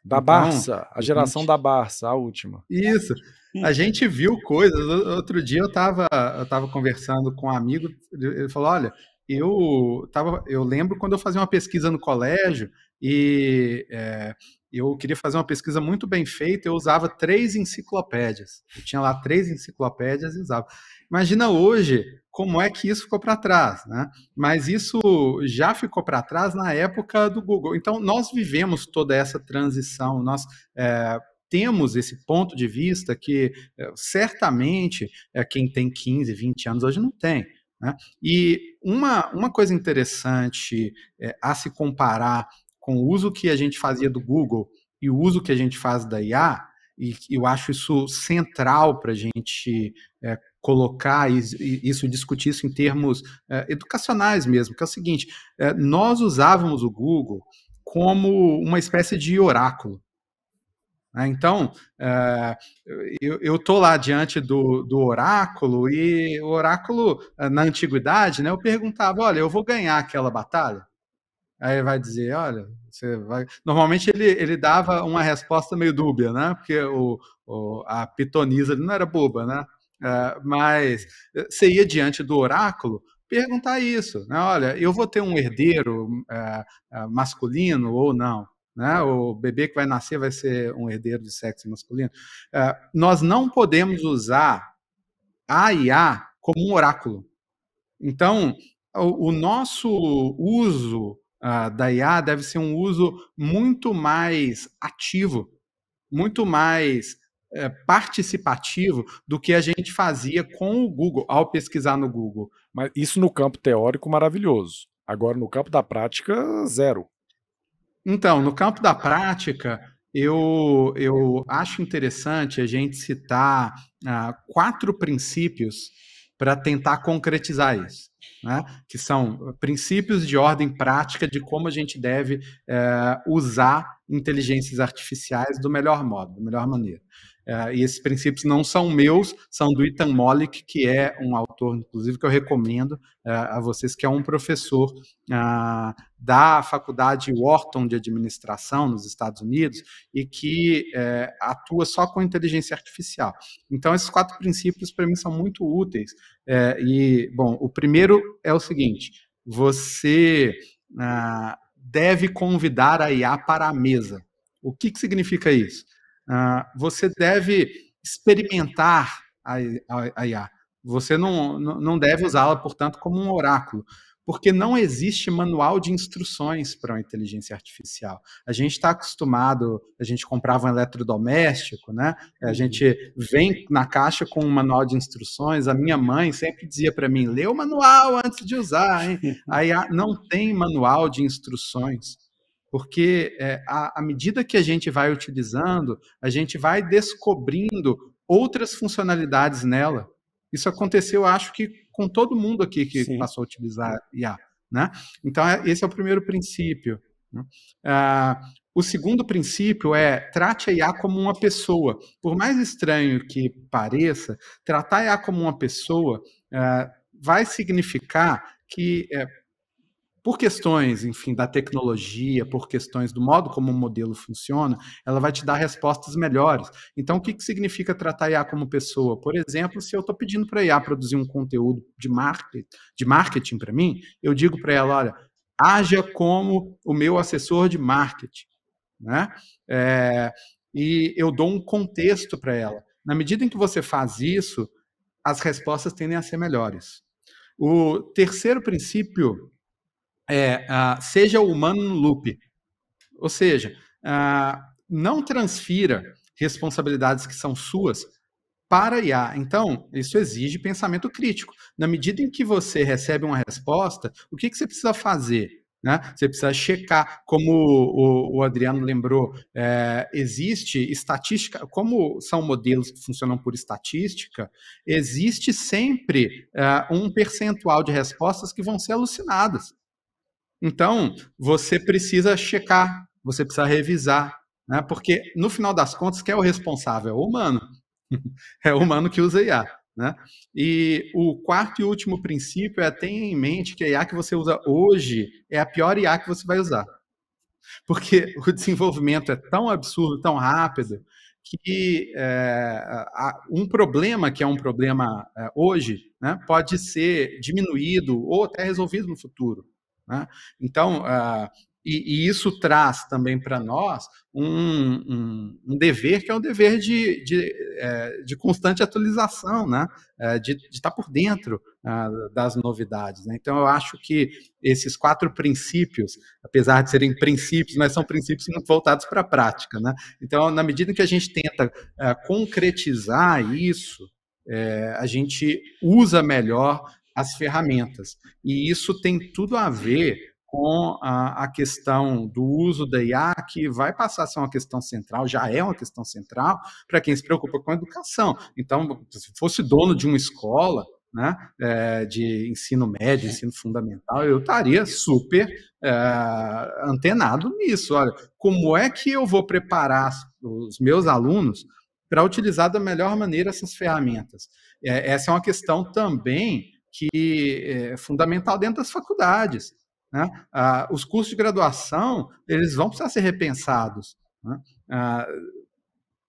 Da Barça, a geração da Barça, a última. Isso. A gente viu coisas. Outro dia eu estava conversando com um amigo, ele falou: olha, eu lembro quando eu fazia uma pesquisa no colégio e eu queria fazer uma pesquisa muito bem feita, eu usava 3 enciclopédias. Eu tinha lá 3 enciclopédias e usava. Imagina hoje como é que isso ficou para trás, né? Mas isso já ficou para trás na época do Google. Então, nós vivemos toda essa transição, nós temos esse ponto de vista que certamente quem tem 15, 20 anos hoje não tem. Né? E uma coisa interessante a se comparar com o uso que a gente fazia do Google e o uso que a gente faz da IA, e eu acho isso central para a gente colocar isso, discutir isso em termos educacionais mesmo, que é o seguinte, nós usávamos o Google como uma espécie de oráculo. Então, eu estou lá diante do oráculo, e o oráculo, na antiguidade, né, eu perguntava, olha, eu vou ganhar aquela batalha? Aí ele vai dizer, olha, você vai... Normalmente ele dava uma resposta meio dúbia, né? Porque a pitonisa não era boba, né? Mas você ia diante do oráculo perguntar isso, né? Olha, eu vou ter um herdeiro masculino ou não? Né? O bebê que vai nascer vai ser um herdeiro de sexo masculino. Nós não podemos usar a IA como um oráculo. Então, o nosso uso da IA deve ser um uso muito mais ativo, muito mais participativo do que a gente fazia com o Google, ao pesquisar no Google. Mas isso no campo teórico, maravilhoso. Agora, no campo da prática, zero. Então, no campo da prática, eu acho interessante a gente citar 4 princípios para tentar concretizar isso, né? Que são princípios de ordem prática de como a gente deve usar inteligências artificiais do melhor modo, da melhor maneira. E esses princípios não são meus, são do Ethan Mollick, que é um autor, inclusive, que eu recomendo a vocês, que é um professor da Faculdade Wharton de Administração, nos Estados Unidos, e que atua só com inteligência artificial. Então, esses 4 princípios, para mim, são muito úteis. Bom, o primeiro é o seguinte, você deve convidar a IA para a mesa. O que significa isso? Você deve experimentar a IA. Você não deve usá-la, portanto, como um oráculo, porque não existe manual de instruções para uma inteligência artificial. A gente está acostumado, a gente comprava um eletrodoméstico, né? A gente vem na caixa com um manual de instruções. A minha mãe sempre dizia para mim, lê o manual antes de usar, hein? A IA não tem manual de instruções, porque à medida que a gente vai utilizando, a gente vai descobrindo outras funcionalidades nela. Isso aconteceu, acho que com todo mundo aqui que Sim. passou a utilizar IA, né? Então, esse é o primeiro princípio. O segundo princípio é trate a IA como uma pessoa. Por mais estranho que pareça, tratar a IA como uma pessoa vai significar que por questões, enfim, da tecnologia, por questões do modo como o modelo funciona, ela vai te dar respostas melhores. Então, o que significa tratar a IA como pessoa? Por exemplo, se eu estou pedindo para a IA produzir um conteúdo de marketing para mim, eu digo para ela, olha, haja como o meu assessor de marketing, né? E eu dou um contexto para ela. Na medida em que você faz isso, as respostas tendem a ser melhores. O terceiro princípio seja humano no loop. Ou seja, não transfira responsabilidades que são suas para a IA. Então, isso exige pensamento crítico. Na medida em que você recebe uma resposta, o que você precisa fazer? né? Você precisa checar, como o Adriano lembrou, existe estatística, como são modelos que funcionam por estatística, existe sempre um percentual de respostas que vão ser alucinadas. Então, você precisa checar, você precisa revisar, né? Porque, no final das contas, quem é o responsável? É o humano. É o humano que usa IA. Né? E o quarto e último princípio é ter em mente que a IA que você usa hoje é a pior IA que você vai usar. Porque o desenvolvimento é tão absurdo, tão rápido, que um problema que é um problema hoje, né, pode ser diminuído ou até resolvido no futuro. Né? Então, e isso traz também para nós um dever que é um dever de constante atualização, né? De estar por dentro das novidades. Né? Então, eu acho que esses 4 princípios, apesar de serem princípios, mas são princípios muito voltados para a prática. Né? Então, na medida que a gente tenta concretizar isso, a gente usa melhor as ferramentas. E isso tem tudo a ver com a questão do uso da IA, que vai passar a ser uma questão central, já é uma questão central, para quem se preocupa com a educação. Então, se fosse dono de uma escola, né, de ensino médio, ensino fundamental, eu estaria super antenado nisso. Olha, como é que eu vou preparar os meus alunos para utilizar da melhor maneira essas ferramentas? Essa é uma questão também que é fundamental dentro das faculdades. Né? Os cursos de graduação, eles vão precisar ser repensados, né?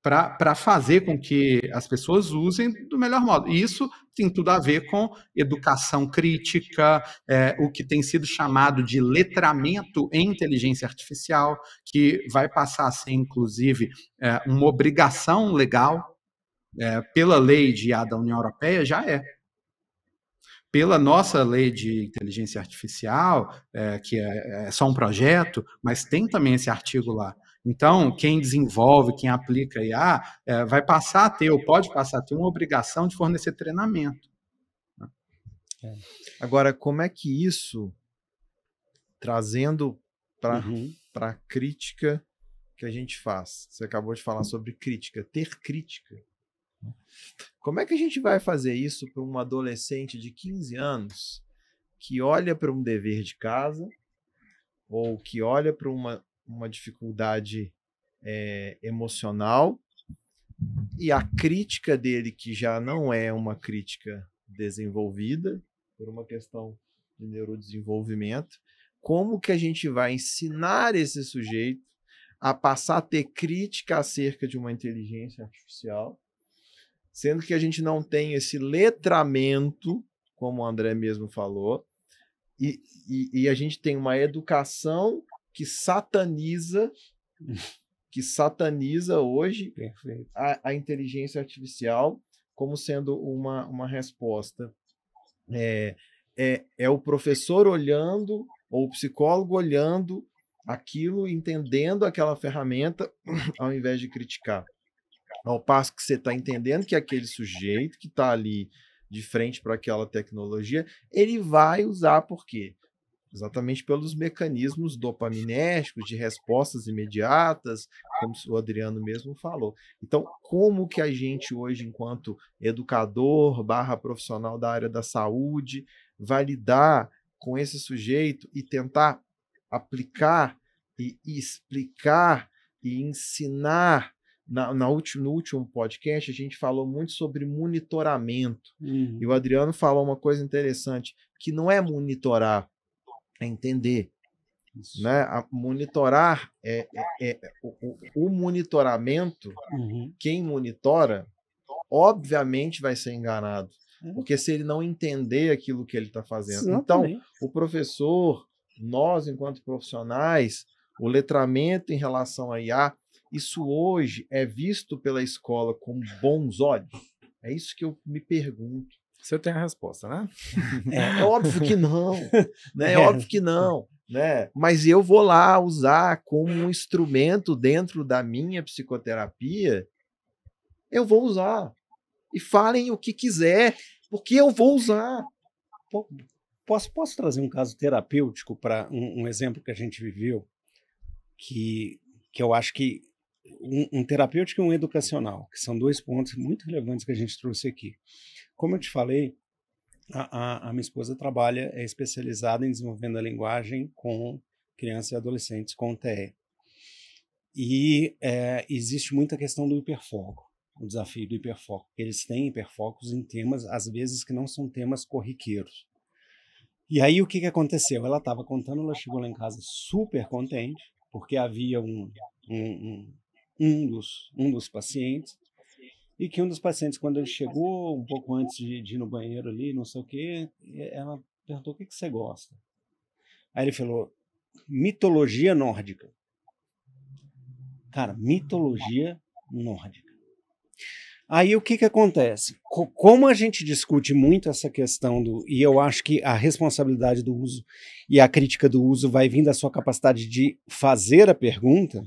Para fazer com que as pessoas usem do melhor modo. E isso tem tudo a ver com educação crítica, o que tem sido chamado de letramento em inteligência artificial, que vai passar a ser, inclusive, uma obrigação legal, pela lei de IA da União Europeia, já é. Pela nossa lei de inteligência artificial, que é só um projeto, mas tem também esse artigo lá. Então, quem desenvolve, quem aplica IA, vai passar a ter, ou pode passar a ter, uma obrigação de fornecer treinamento. Agora, como é que isso, trazendo para a crítica que a gente faz, você acabou de falar sobre crítica, ter crítica, como é que a gente vai fazer isso para um adolescente de 15 anos que olha para um dever de casa ou que olha para uma dificuldade emocional e a crítica dele, que já não é uma crítica desenvolvida, por uma questão de neurodesenvolvimento, como que a gente vai ensinar esse sujeito a passar a ter crítica acerca de uma inteligência artificial, sendo que a gente não tem esse letramento, como o André mesmo falou, e a gente tem uma educação que sataniza hoje a inteligência artificial como sendo uma resposta. É o professor olhando, ou o psicólogo olhando aquilo, entendendo aquela ferramenta, ao invés de criticar. Ao passo que você está entendendo que aquele sujeito que está ali de frente para aquela tecnologia, ele vai usar por quê? Exatamente pelos mecanismos dopaminérgicos de respostas imediatas, como o Adriano mesmo falou. Então, como que a gente hoje, enquanto educador / profissional da área da saúde, vai lidar com esse sujeito e tentar aplicar e explicar e ensinar? No último podcast, a gente falou muito sobre monitoramento. E o Adriano falou uma coisa interessante, que não é monitorar, é entender. Né? Monitorar o monitoramento, quem monitora, obviamente vai ser enganado. Porque se ele não entender aquilo que ele está fazendo. Exatamente. Então, o professor, nós, enquanto profissionais, o letramento em relação a IA, isso hoje é visto pela escola com bons olhos? É isso que eu me pergunto. Você tem a resposta, né? É óbvio que não. Né? É óbvio que não. Né? Mas eu vou lá usar como um instrumento dentro da minha psicoterapia, eu vou usar. E falem o que quiser, porque eu vou usar. posso trazer um caso terapêutico para um exemplo que a gente viveu, que eu acho que um terapêutico e um educacional, que são 2 pontos muito relevantes que a gente trouxe aqui. Como eu te falei, a minha esposa é especializada em desenvolvendo a linguagem com crianças e adolescentes com TE. E existe muita questão do hiperfoco, o desafio do hiperfoco. Eles têm hiperfocos em temas, às vezes, que não são temas corriqueiros. E aí o que aconteceu? Ela estava contando, ela chegou lá em casa super contente, porque havia um dos pacientes, e que um dos pacientes, quando ele chegou, um pouco antes de ir no banheiro ali, não sei o quê, ela perguntou: o que você gosta? Aí ele falou: mitologia nórdica. Cara, mitologia nórdica. Aí o que acontece? Como a gente discute muito essa questão e eu acho que a responsabilidade do uso e a crítica do uso vai vir da sua capacidade de fazer a pergunta,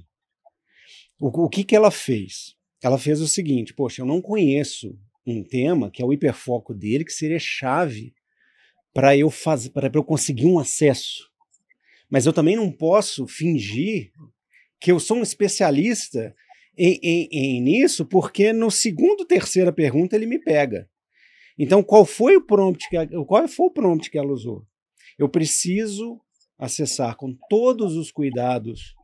o que ela fez? Ela fez o seguinte: poxa, eu não conheço um tema que é o hiperfoco dele, que seria chave para eu conseguir um acesso. Mas eu também não posso fingir que eu sou um especialista nisso, porque no segundo, terceira pergunta ele me pega. Então, qual foi o prompt que ela usou? Eu preciso acessar com todos os cuidados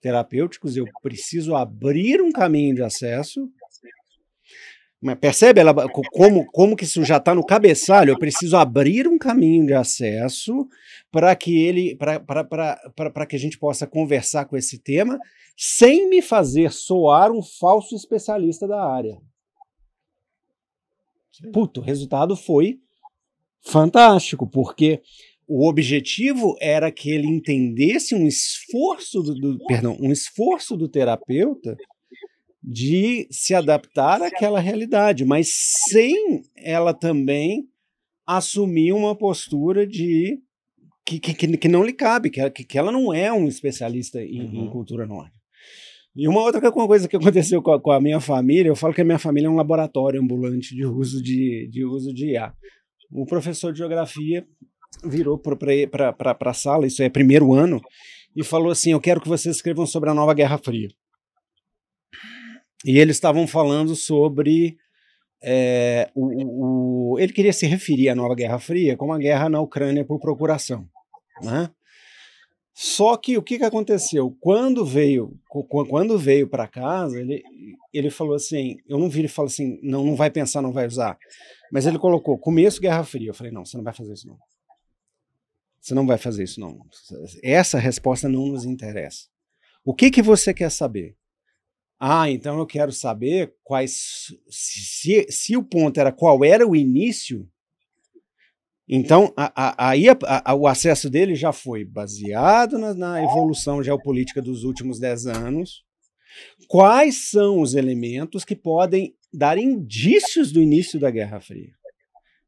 terapêuticos, eu preciso abrir um caminho de acesso. Mas percebe como que isso já está no cabeçalho? Eu preciso abrir um caminho de acesso para que a gente possa conversar com esse tema sem me fazer soar um falso especialista da área. Puto, o resultado foi fantástico, porque o objetivo era que ele entendesse um esforço do terapeuta de se adaptar àquela realidade, mas sem ela também assumir uma postura de que não lhe cabe, que ela não é um especialista em cultura nórdica. E uma outra coisa que aconteceu com a minha família, eu falo que a minha família é um laboratório ambulante de uso de IA. O professor de geografia virou para a sala, isso é primeiro ano, e falou assim: eu quero que vocês escrevam sobre a nova Guerra Fria. E eles estavam falando sobre... ele queria se referir à nova Guerra Fria como a guerra na Ucrânia por procuração, né? Só que o que aconteceu? Quando veio para casa, ele falou assim, eu não vi ele falar assim, não vai pensar, não vai usar, mas ele colocou começo Guerra Fria. Eu falei: não, você não vai fazer isso não. Você não vai fazer isso não. Essa resposta não nos interessa. O que você quer saber? Então eu quero saber se o ponto era qual era o início. Então, aí o acesso dele já foi baseado na evolução geopolítica dos últimos 10 anos. Quais são os elementos que podem dar indícios do início da Guerra Fria?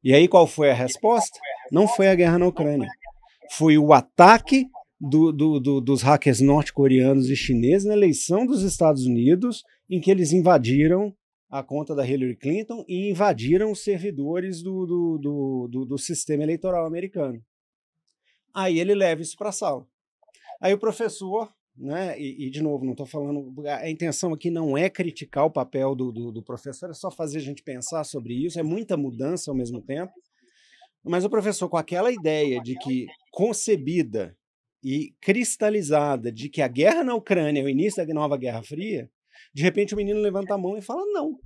E aí qual foi a resposta? Não foi a guerra na Ucrânia. Foi o ataque dos hackers norte-coreanos e chineses na eleição dos Estados Unidos, em que eles invadiram a conta da Hillary Clinton e invadiram os servidores do sistema eleitoral americano. Aí ele leva isso para a sala. Aí o professor, né, e de novo, não estou falando... A intenção aqui não é criticar o papel do professor, é só fazer a gente pensar sobre isso, é muita mudança ao mesmo tempo. Mas o professor, com aquela ideia de que concebida e cristalizada de que a guerra na Ucrânia é o início da nova Guerra Fria, de repente o menino levanta a mão e fala: não.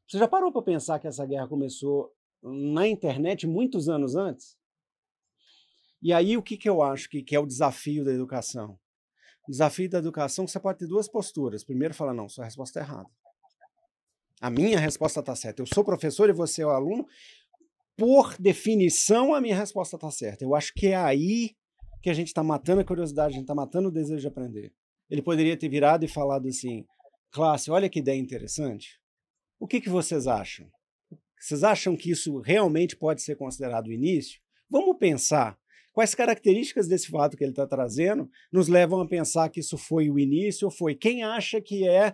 Você já parou para pensar que essa guerra começou na internet muitos anos antes? E aí o que eu acho que é o desafio da educação? O desafio da educação é que você pode ter 2 posturas. Primeiro, fala: não, sua resposta está errada. A minha resposta está certa. Eu sou professor e você é o aluno. Por definição, a minha resposta está certa. Eu acho que é aí que a gente está matando a curiosidade, a gente está matando o desejo de aprender. Ele poderia ter virado e falado assim: classe, olha que ideia interessante. O que vocês acham? Vocês acham que isso realmente pode ser considerado o início? Vamos pensar. Quais características desse fato que ele está trazendo nos levam a pensar que isso foi o início ou foi? Quem acha que é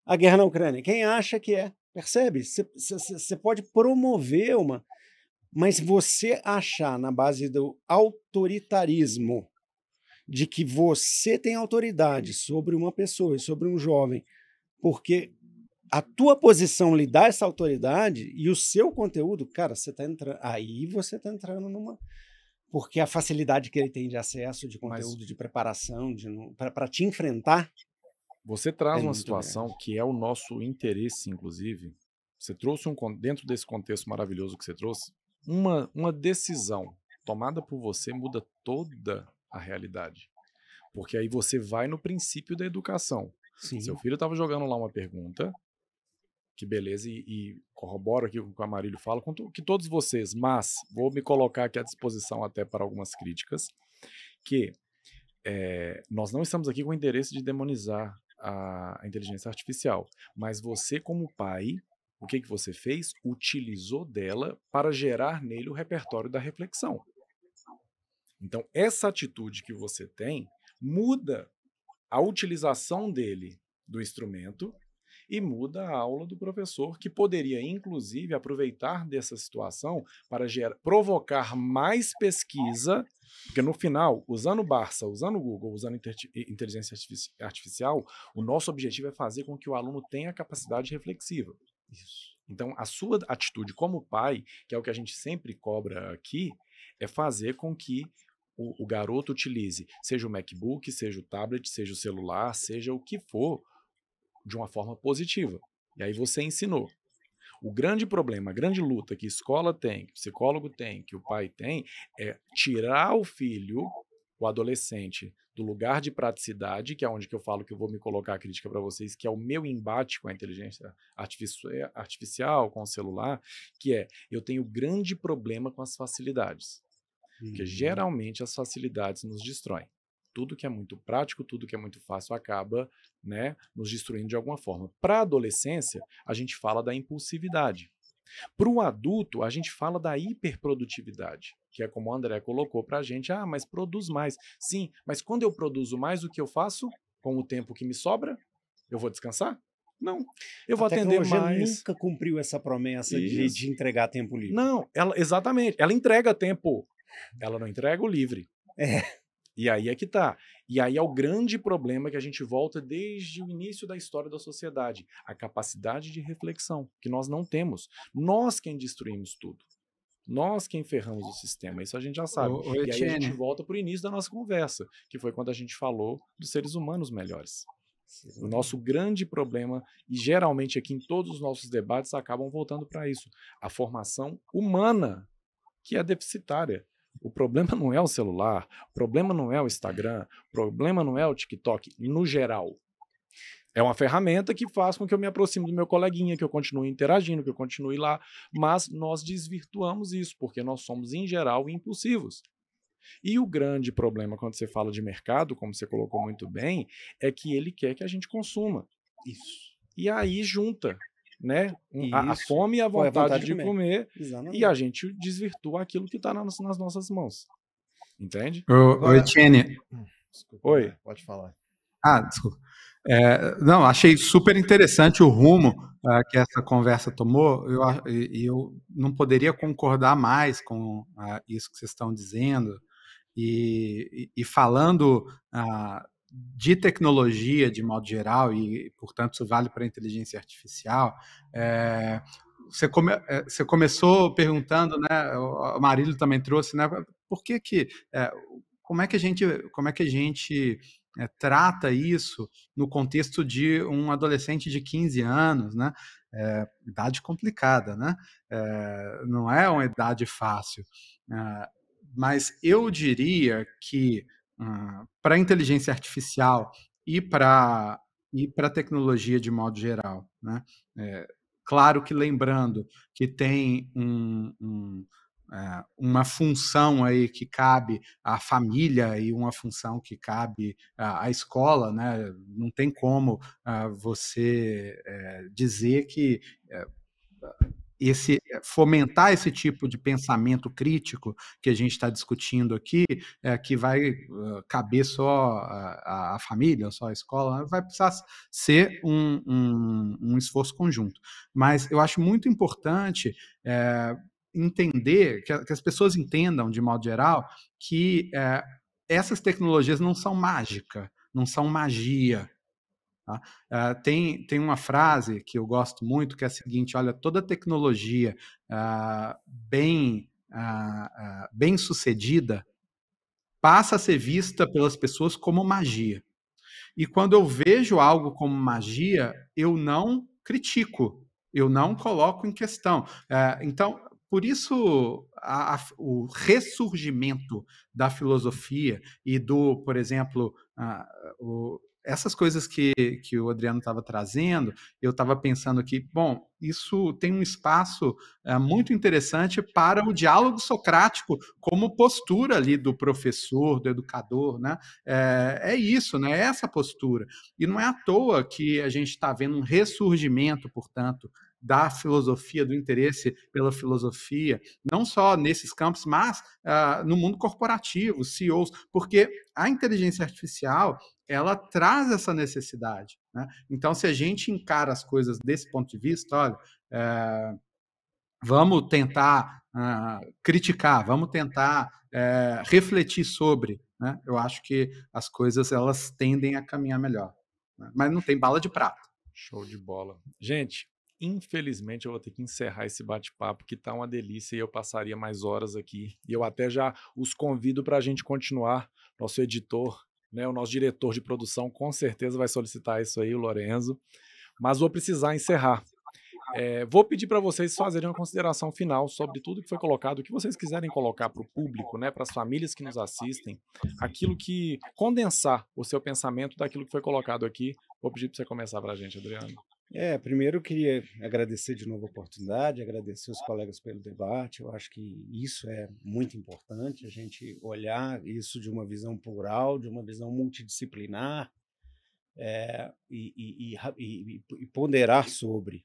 a guerra na Ucrânia? Quem acha que é? Percebe? Você pode promover Mas você achar na base do autoritarismo, de que você tem autoridade sobre uma pessoa, sobre um jovem, porque a tua posição lhe dá essa autoridade e o seu conteúdo, cara, você está entrando numa... Porque a facilidade que ele tem de acesso, de conteúdo, de preparação, para te enfrentar... Você traz uma situação que é o nosso interesse, inclusive. Você trouxe dentro desse contexto maravilhoso que você trouxe, uma decisão tomada por você muda toda a realidade. Porque aí você vai no princípio da educação. Sim. Seu filho estava jogando lá uma pergunta, que beleza, e corroboro aqui com o que o Amarílio fala, com que todos vocês, mas vou me colocar aqui à disposição até para algumas críticas, que nós não estamos aqui com o interesse de demonizar a inteligência artificial, mas você como pai, o que você fez? Utilizou dela para gerar nele o repertório da reflexão. Então, essa atitude que você tem muda a utilização dele do instrumento e muda a aula do professor, que poderia, inclusive, aproveitar dessa situação para provocar mais pesquisa, porque no final, usando o Barça, usando o Google, usando inteligência artificial, o nosso objetivo é fazer com que o aluno tenha capacidade reflexiva. Isso. Então, a sua atitude como pai, que é o que a gente sempre cobra aqui, é fazer com que o garoto utilize, seja o MacBook, seja o tablet, seja o celular, seja o que for, de uma forma positiva. E aí você ensinou. O grande problema, a grande luta que a escola tem, que o psicólogo tem, que o pai tem, é tirar o filho, o adolescente, do lugar de praticidade, que é onde que eu falo que eu vou me colocar a crítica para vocês, que é o meu embate com a inteligência artificial, com o celular, que é, eu tenho grande problema com as facilidades. Porque geralmente as facilidades nos destroem. Tudo que é muito prático, tudo que é muito fácil acaba, né, nos destruindo de alguma forma. Para a adolescência, a gente fala da impulsividade. Para o adulto, a gente fala da hiperprodutividade, que é como o André colocou para a gente, mas produz mais. Sim, mas quando eu produzo mais, o que eu faço com o tempo que me sobra? Eu vou descansar? Não, eu vou atender mais. A tecnologia nunca cumpriu essa promessa de entregar tempo livre. Não, exatamente, ela entrega tempo. Ela não entrega o livre. E aí é que tá. E aí é o grande problema que a gente volta desde o início da história da sociedade. A capacidade de reflexão, que nós não temos. Nós quem destruímos tudo. Nós quem ferramos o sistema. Isso a gente já sabe. E aí a gente volta para o início da nossa conversa, que foi quando a gente falou dos seres humanos melhores. O nosso grande problema, e geralmente aqui em todos os nossos debates acabam voltando para isso. A formação humana, que é deficitária. O problema não é o celular, o problema não é o Instagram, o problema não é o TikTok, no geral. É uma ferramenta que faz com que eu me aproxime do meu coleguinha, que eu continue interagindo, que eu continue lá, mas nós desvirtuamos isso, porque nós somos, em geral, impulsivos. E o grande problema quando você fala de mercado, como você colocou muito bem, é que ele quer que a gente consuma. Isso. E aí junta, né? A fome e a vontade de comer. E a gente desvirtua aquilo que está nas nossas mãos. Entende? Oi, Tiene. Desculpa, Oi. Pode falar. Desculpa. Não, achei super interessante o rumo que essa conversa tomou. Eu não poderia concordar mais com isso que vocês estão dizendo. E falando de tecnologia de modo geral, e, portanto, isso vale para a inteligência artificial, você começou perguntando, né, o Marílio também trouxe, né, por que como é que a gente trata isso no contexto de um adolescente de 15 anos, né? Idade complicada, né? Não é uma idade fácil. Mas eu diria que para a inteligência artificial e para a tecnologia de modo geral, né? Claro que lembrando que tem uma função aí que cabe à família e uma função que cabe à escola, né? Não tem como você dizer que fomentar esse tipo de pensamento crítico que a gente está discutindo aqui, que vai caber só a família, só a escola, vai precisar ser um esforço conjunto. Mas eu acho muito importante entender, que as pessoas entendam, de modo geral, que essas tecnologias não são mágica, não são magia. Tá? Tem uma frase que eu gosto muito, que é a seguinte: olha, toda tecnologia bem sucedida passa a ser vista pelas pessoas como magia. E quando eu vejo algo como magia, eu não critico, eu não coloco em questão. Então, por isso, o ressurgimento da filosofia e por exemplo, essas coisas que o Adriano estava trazendo, eu estava pensando aqui, bom, isso tem um espaço muito interessante para o diálogo socrático como postura ali do professor, do educador, né? É isso, né? É essa postura. E não é à toa que a gente está vendo um ressurgimento, portanto, da filosofia, do interesse pela filosofia, não só nesses campos, mas no mundo corporativo, CEOs, porque a inteligência artificial ela traz essa necessidade, né? Então, se a gente encara as coisas desse ponto de vista, olha, vamos tentar criticar, vamos tentar refletir sobre, né? Eu acho que as coisas elas tendem a caminhar melhor, né? Mas não tem bala de prata. Show de bola. Gente, infelizmente eu vou ter que encerrar esse bate-papo, que tá uma delícia, e eu passaria mais horas aqui. E eu até já os convido para a gente continuar. Nosso editor, né, o nosso diretor de produção, com certeza vai solicitar isso aí, o Lorenzo. Mas vou precisar encerrar. Vou pedir para vocês fazerem uma consideração final sobre tudo que foi colocado, o que vocês quiserem colocar para o público, né, para as famílias que nos assistem, aquilo que condensar o seu pensamento daquilo que foi colocado aqui. Vou pedir para você começar para a gente, Adriano. Primeiro eu queria agradecer de novo a oportunidade, agradecer os colegas pelo debate. Eu acho que isso é muito importante, a gente olhar isso de uma visão plural, de uma visão multidisciplinar, e ponderar sobre.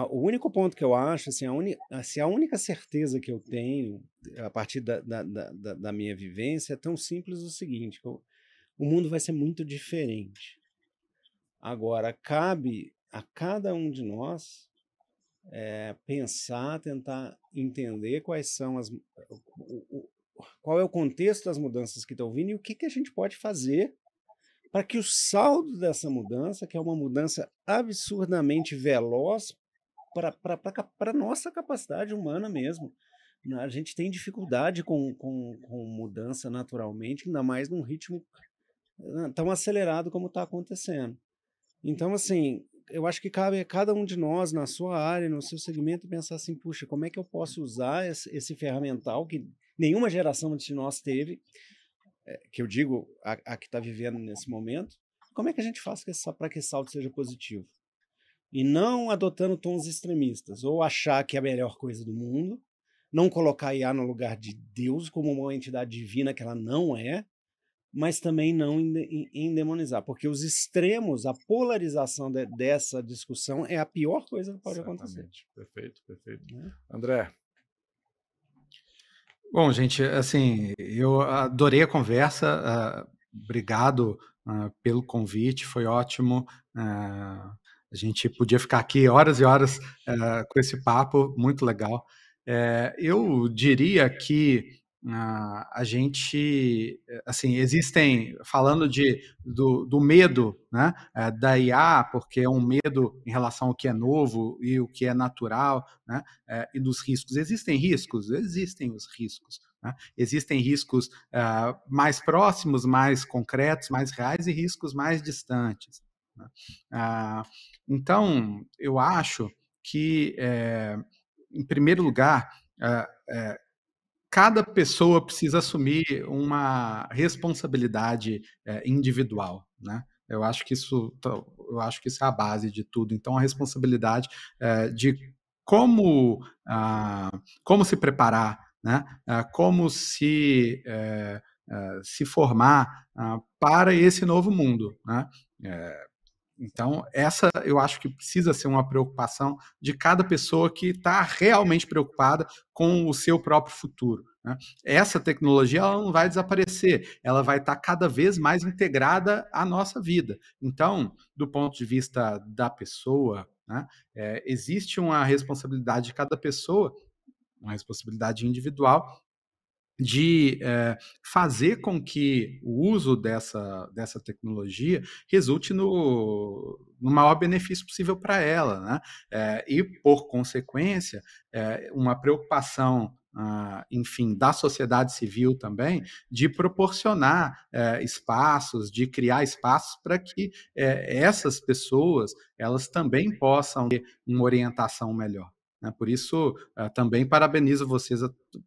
O único ponto que eu acho, assim, a única certeza que eu tenho a partir da minha vivência é tão simples o seguinte: o mundo vai ser muito diferente. Agora, cabe a cada um de nós pensar, tentar entender qual é o contexto das mudanças que estão vindo e o que a gente pode fazer para que o saldo dessa mudança, que é uma mudança absurdamente veloz, para a nossa capacidade humana mesmo. A gente tem dificuldade com mudança naturalmente, ainda mais num ritmo tão acelerado como está acontecendo. Então, assim, eu acho que cabe a cada um de nós, na sua área, no seu segmento, pensar assim: puxa, como é que eu posso usar esse ferramental que nenhuma geração antes de nós teve, que eu digo a que está vivendo nesse momento, como é que a gente faz para que esse salto seja positivo? E não adotando tons extremistas, ou achar que é a melhor coisa do mundo, não colocar a IA no lugar de Deus como uma entidade divina que ela não é, mas também não endemonizar, porque os extremos, a polarização dessa discussão é a pior coisa que pode acontecer. Perfeito. André? Bom, gente, assim, eu adorei a conversa, obrigado pelo convite, foi ótimo. A gente podia ficar aqui horas e horas com esse papo, muito legal. Eu diria que a gente, assim, existem, falando do medo, né, da IA, porque é um medo em relação ao que é novo e o que é natural, né, e dos riscos. Existem riscos? Existem os riscos. Né? Existem riscos mais próximos, mais concretos, mais reais, e riscos mais distantes. Então, eu acho que, em primeiro lugar, cada pessoa precisa assumir uma responsabilidade individual, né? Eu acho que isso é a base de tudo. Então, a responsabilidade de como se preparar, né? Como se formar para esse novo mundo, né? Então, essa eu acho que precisa ser uma preocupação de cada pessoa que está realmente preocupada com o seu próprio futuro. Né? Essa tecnologia ela não vai desaparecer, ela vai estar cada vez mais integrada à nossa vida. Então, do ponto de vista da pessoa, né, existe uma responsabilidade de cada pessoa uma responsabilidade individual de fazer com que o uso dessa tecnologia resulte no maior benefício possível para ela, né? E, por consequência, uma preocupação, enfim, da sociedade civil também, de proporcionar espaços, de criar espaços para que essas pessoas elas também possam ter uma orientação melhor. Por isso, também parabenizo vocês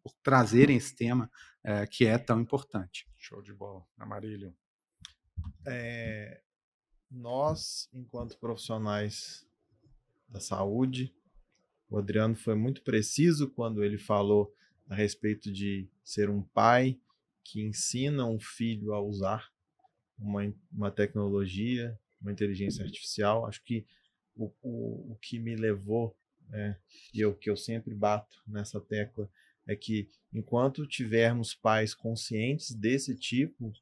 por trazerem esse tema que é tão importante. Show de bola. Amarílio. Nós, enquanto profissionais da saúde, o Adriano foi muito preciso quando ele falou a respeito de ser um pai que ensina um filho a usar uma tecnologia, uma inteligência artificial. Acho que o que me levou, e o que eu sempre bato nessa tecla, é que enquanto tivermos pais conscientes desse tipo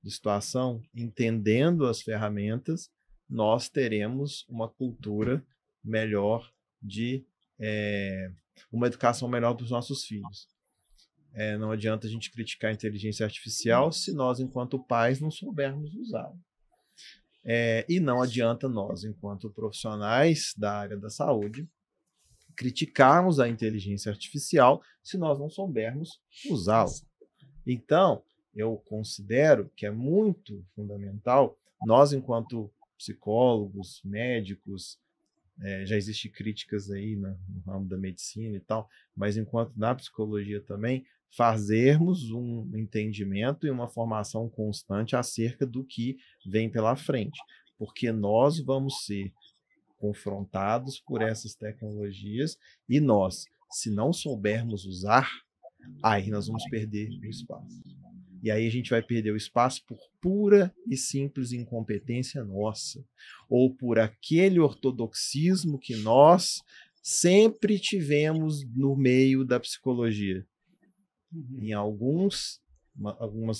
de situação, entendendo as ferramentas, nós teremos uma cultura melhor de uma educação melhor para os nossos filhos. Não adianta a gente criticar a inteligência artificial se nós, enquanto pais, não soubermos usá-la. E não adianta nós, enquanto profissionais da área da saúde, criticarmos a inteligência artificial se nós não soubermos usá-la. Então, eu considero que é muito fundamental nós, enquanto psicólogos, médicos, já existem críticas aí no ramo da medicina e tal, mas enquanto na psicologia também, fazermos um entendimento e uma formação constante acerca do que vem pela frente, porque nós vamos ser confrontados por essas tecnologias e nós, se não soubermos usar, aí nós vamos perder o espaço. E aí a gente vai perder o espaço por pura e simples incompetência nossa, ou por aquele ortodoxismo que nós sempre tivemos no meio da psicologia. Em algumas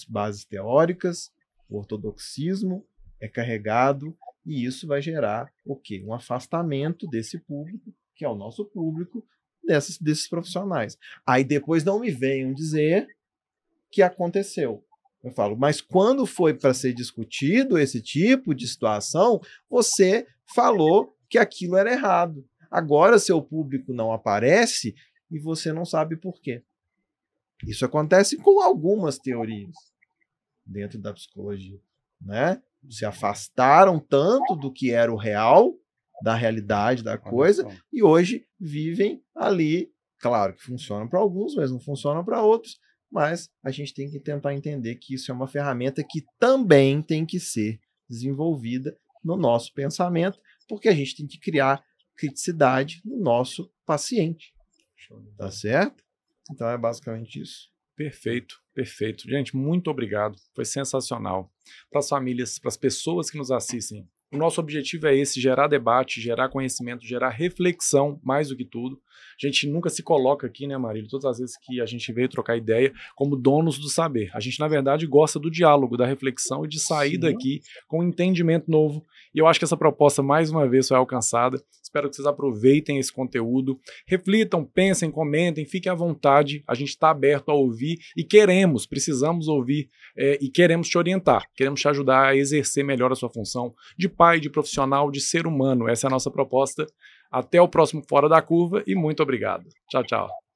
bases teóricas, o ortodoxismo é carregado e isso vai gerar o quê? Um afastamento desse público, que é o nosso público, desses profissionais. Aí depois não me venham dizer que aconteceu. Eu falo, mas quando foi para ser discutido esse tipo de situação, você falou que aquilo era errado. Agora seu público não aparece e você não sabe por quê. Isso acontece com algumas teorias dentro da psicologia, né? Se afastaram tanto do que era o real, da realidade da coisa, e hoje vivem ali. Claro que funcionam para alguns, mas não funcionam para outros. Mas a gente tem que tentar entender que isso é uma ferramenta que também tem que ser desenvolvida no nosso pensamento, porque a gente tem que criar criticidade no nosso paciente. Tá certo? Então é basicamente isso. Perfeito, perfeito. Gente, muito obrigado. Foi sensacional. Para as famílias, para as pessoas que nos assistem, o nosso objetivo é esse, gerar debate, gerar conhecimento, gerar reflexão, mais do que tudo. A gente nunca se coloca aqui, né, Marílio, todas as vezes que a gente veio trocar ideia, como donos do saber. A gente, na verdade, gosta do diálogo, da reflexão e de sair daqui com um entendimento novo. E eu acho que essa proposta, mais uma vez, foi alcançada. Espero que vocês aproveitem esse conteúdo, reflitam, pensem, comentem, fiquem à vontade. A gente está aberto a ouvir e precisamos ouvir e queremos te orientar, queremos te ajudar a exercer melhor a sua função de pai, de profissional, de ser humano. Essa é a nossa proposta. Até o próximo Fora da Curva e muito obrigado. Tchau, tchau.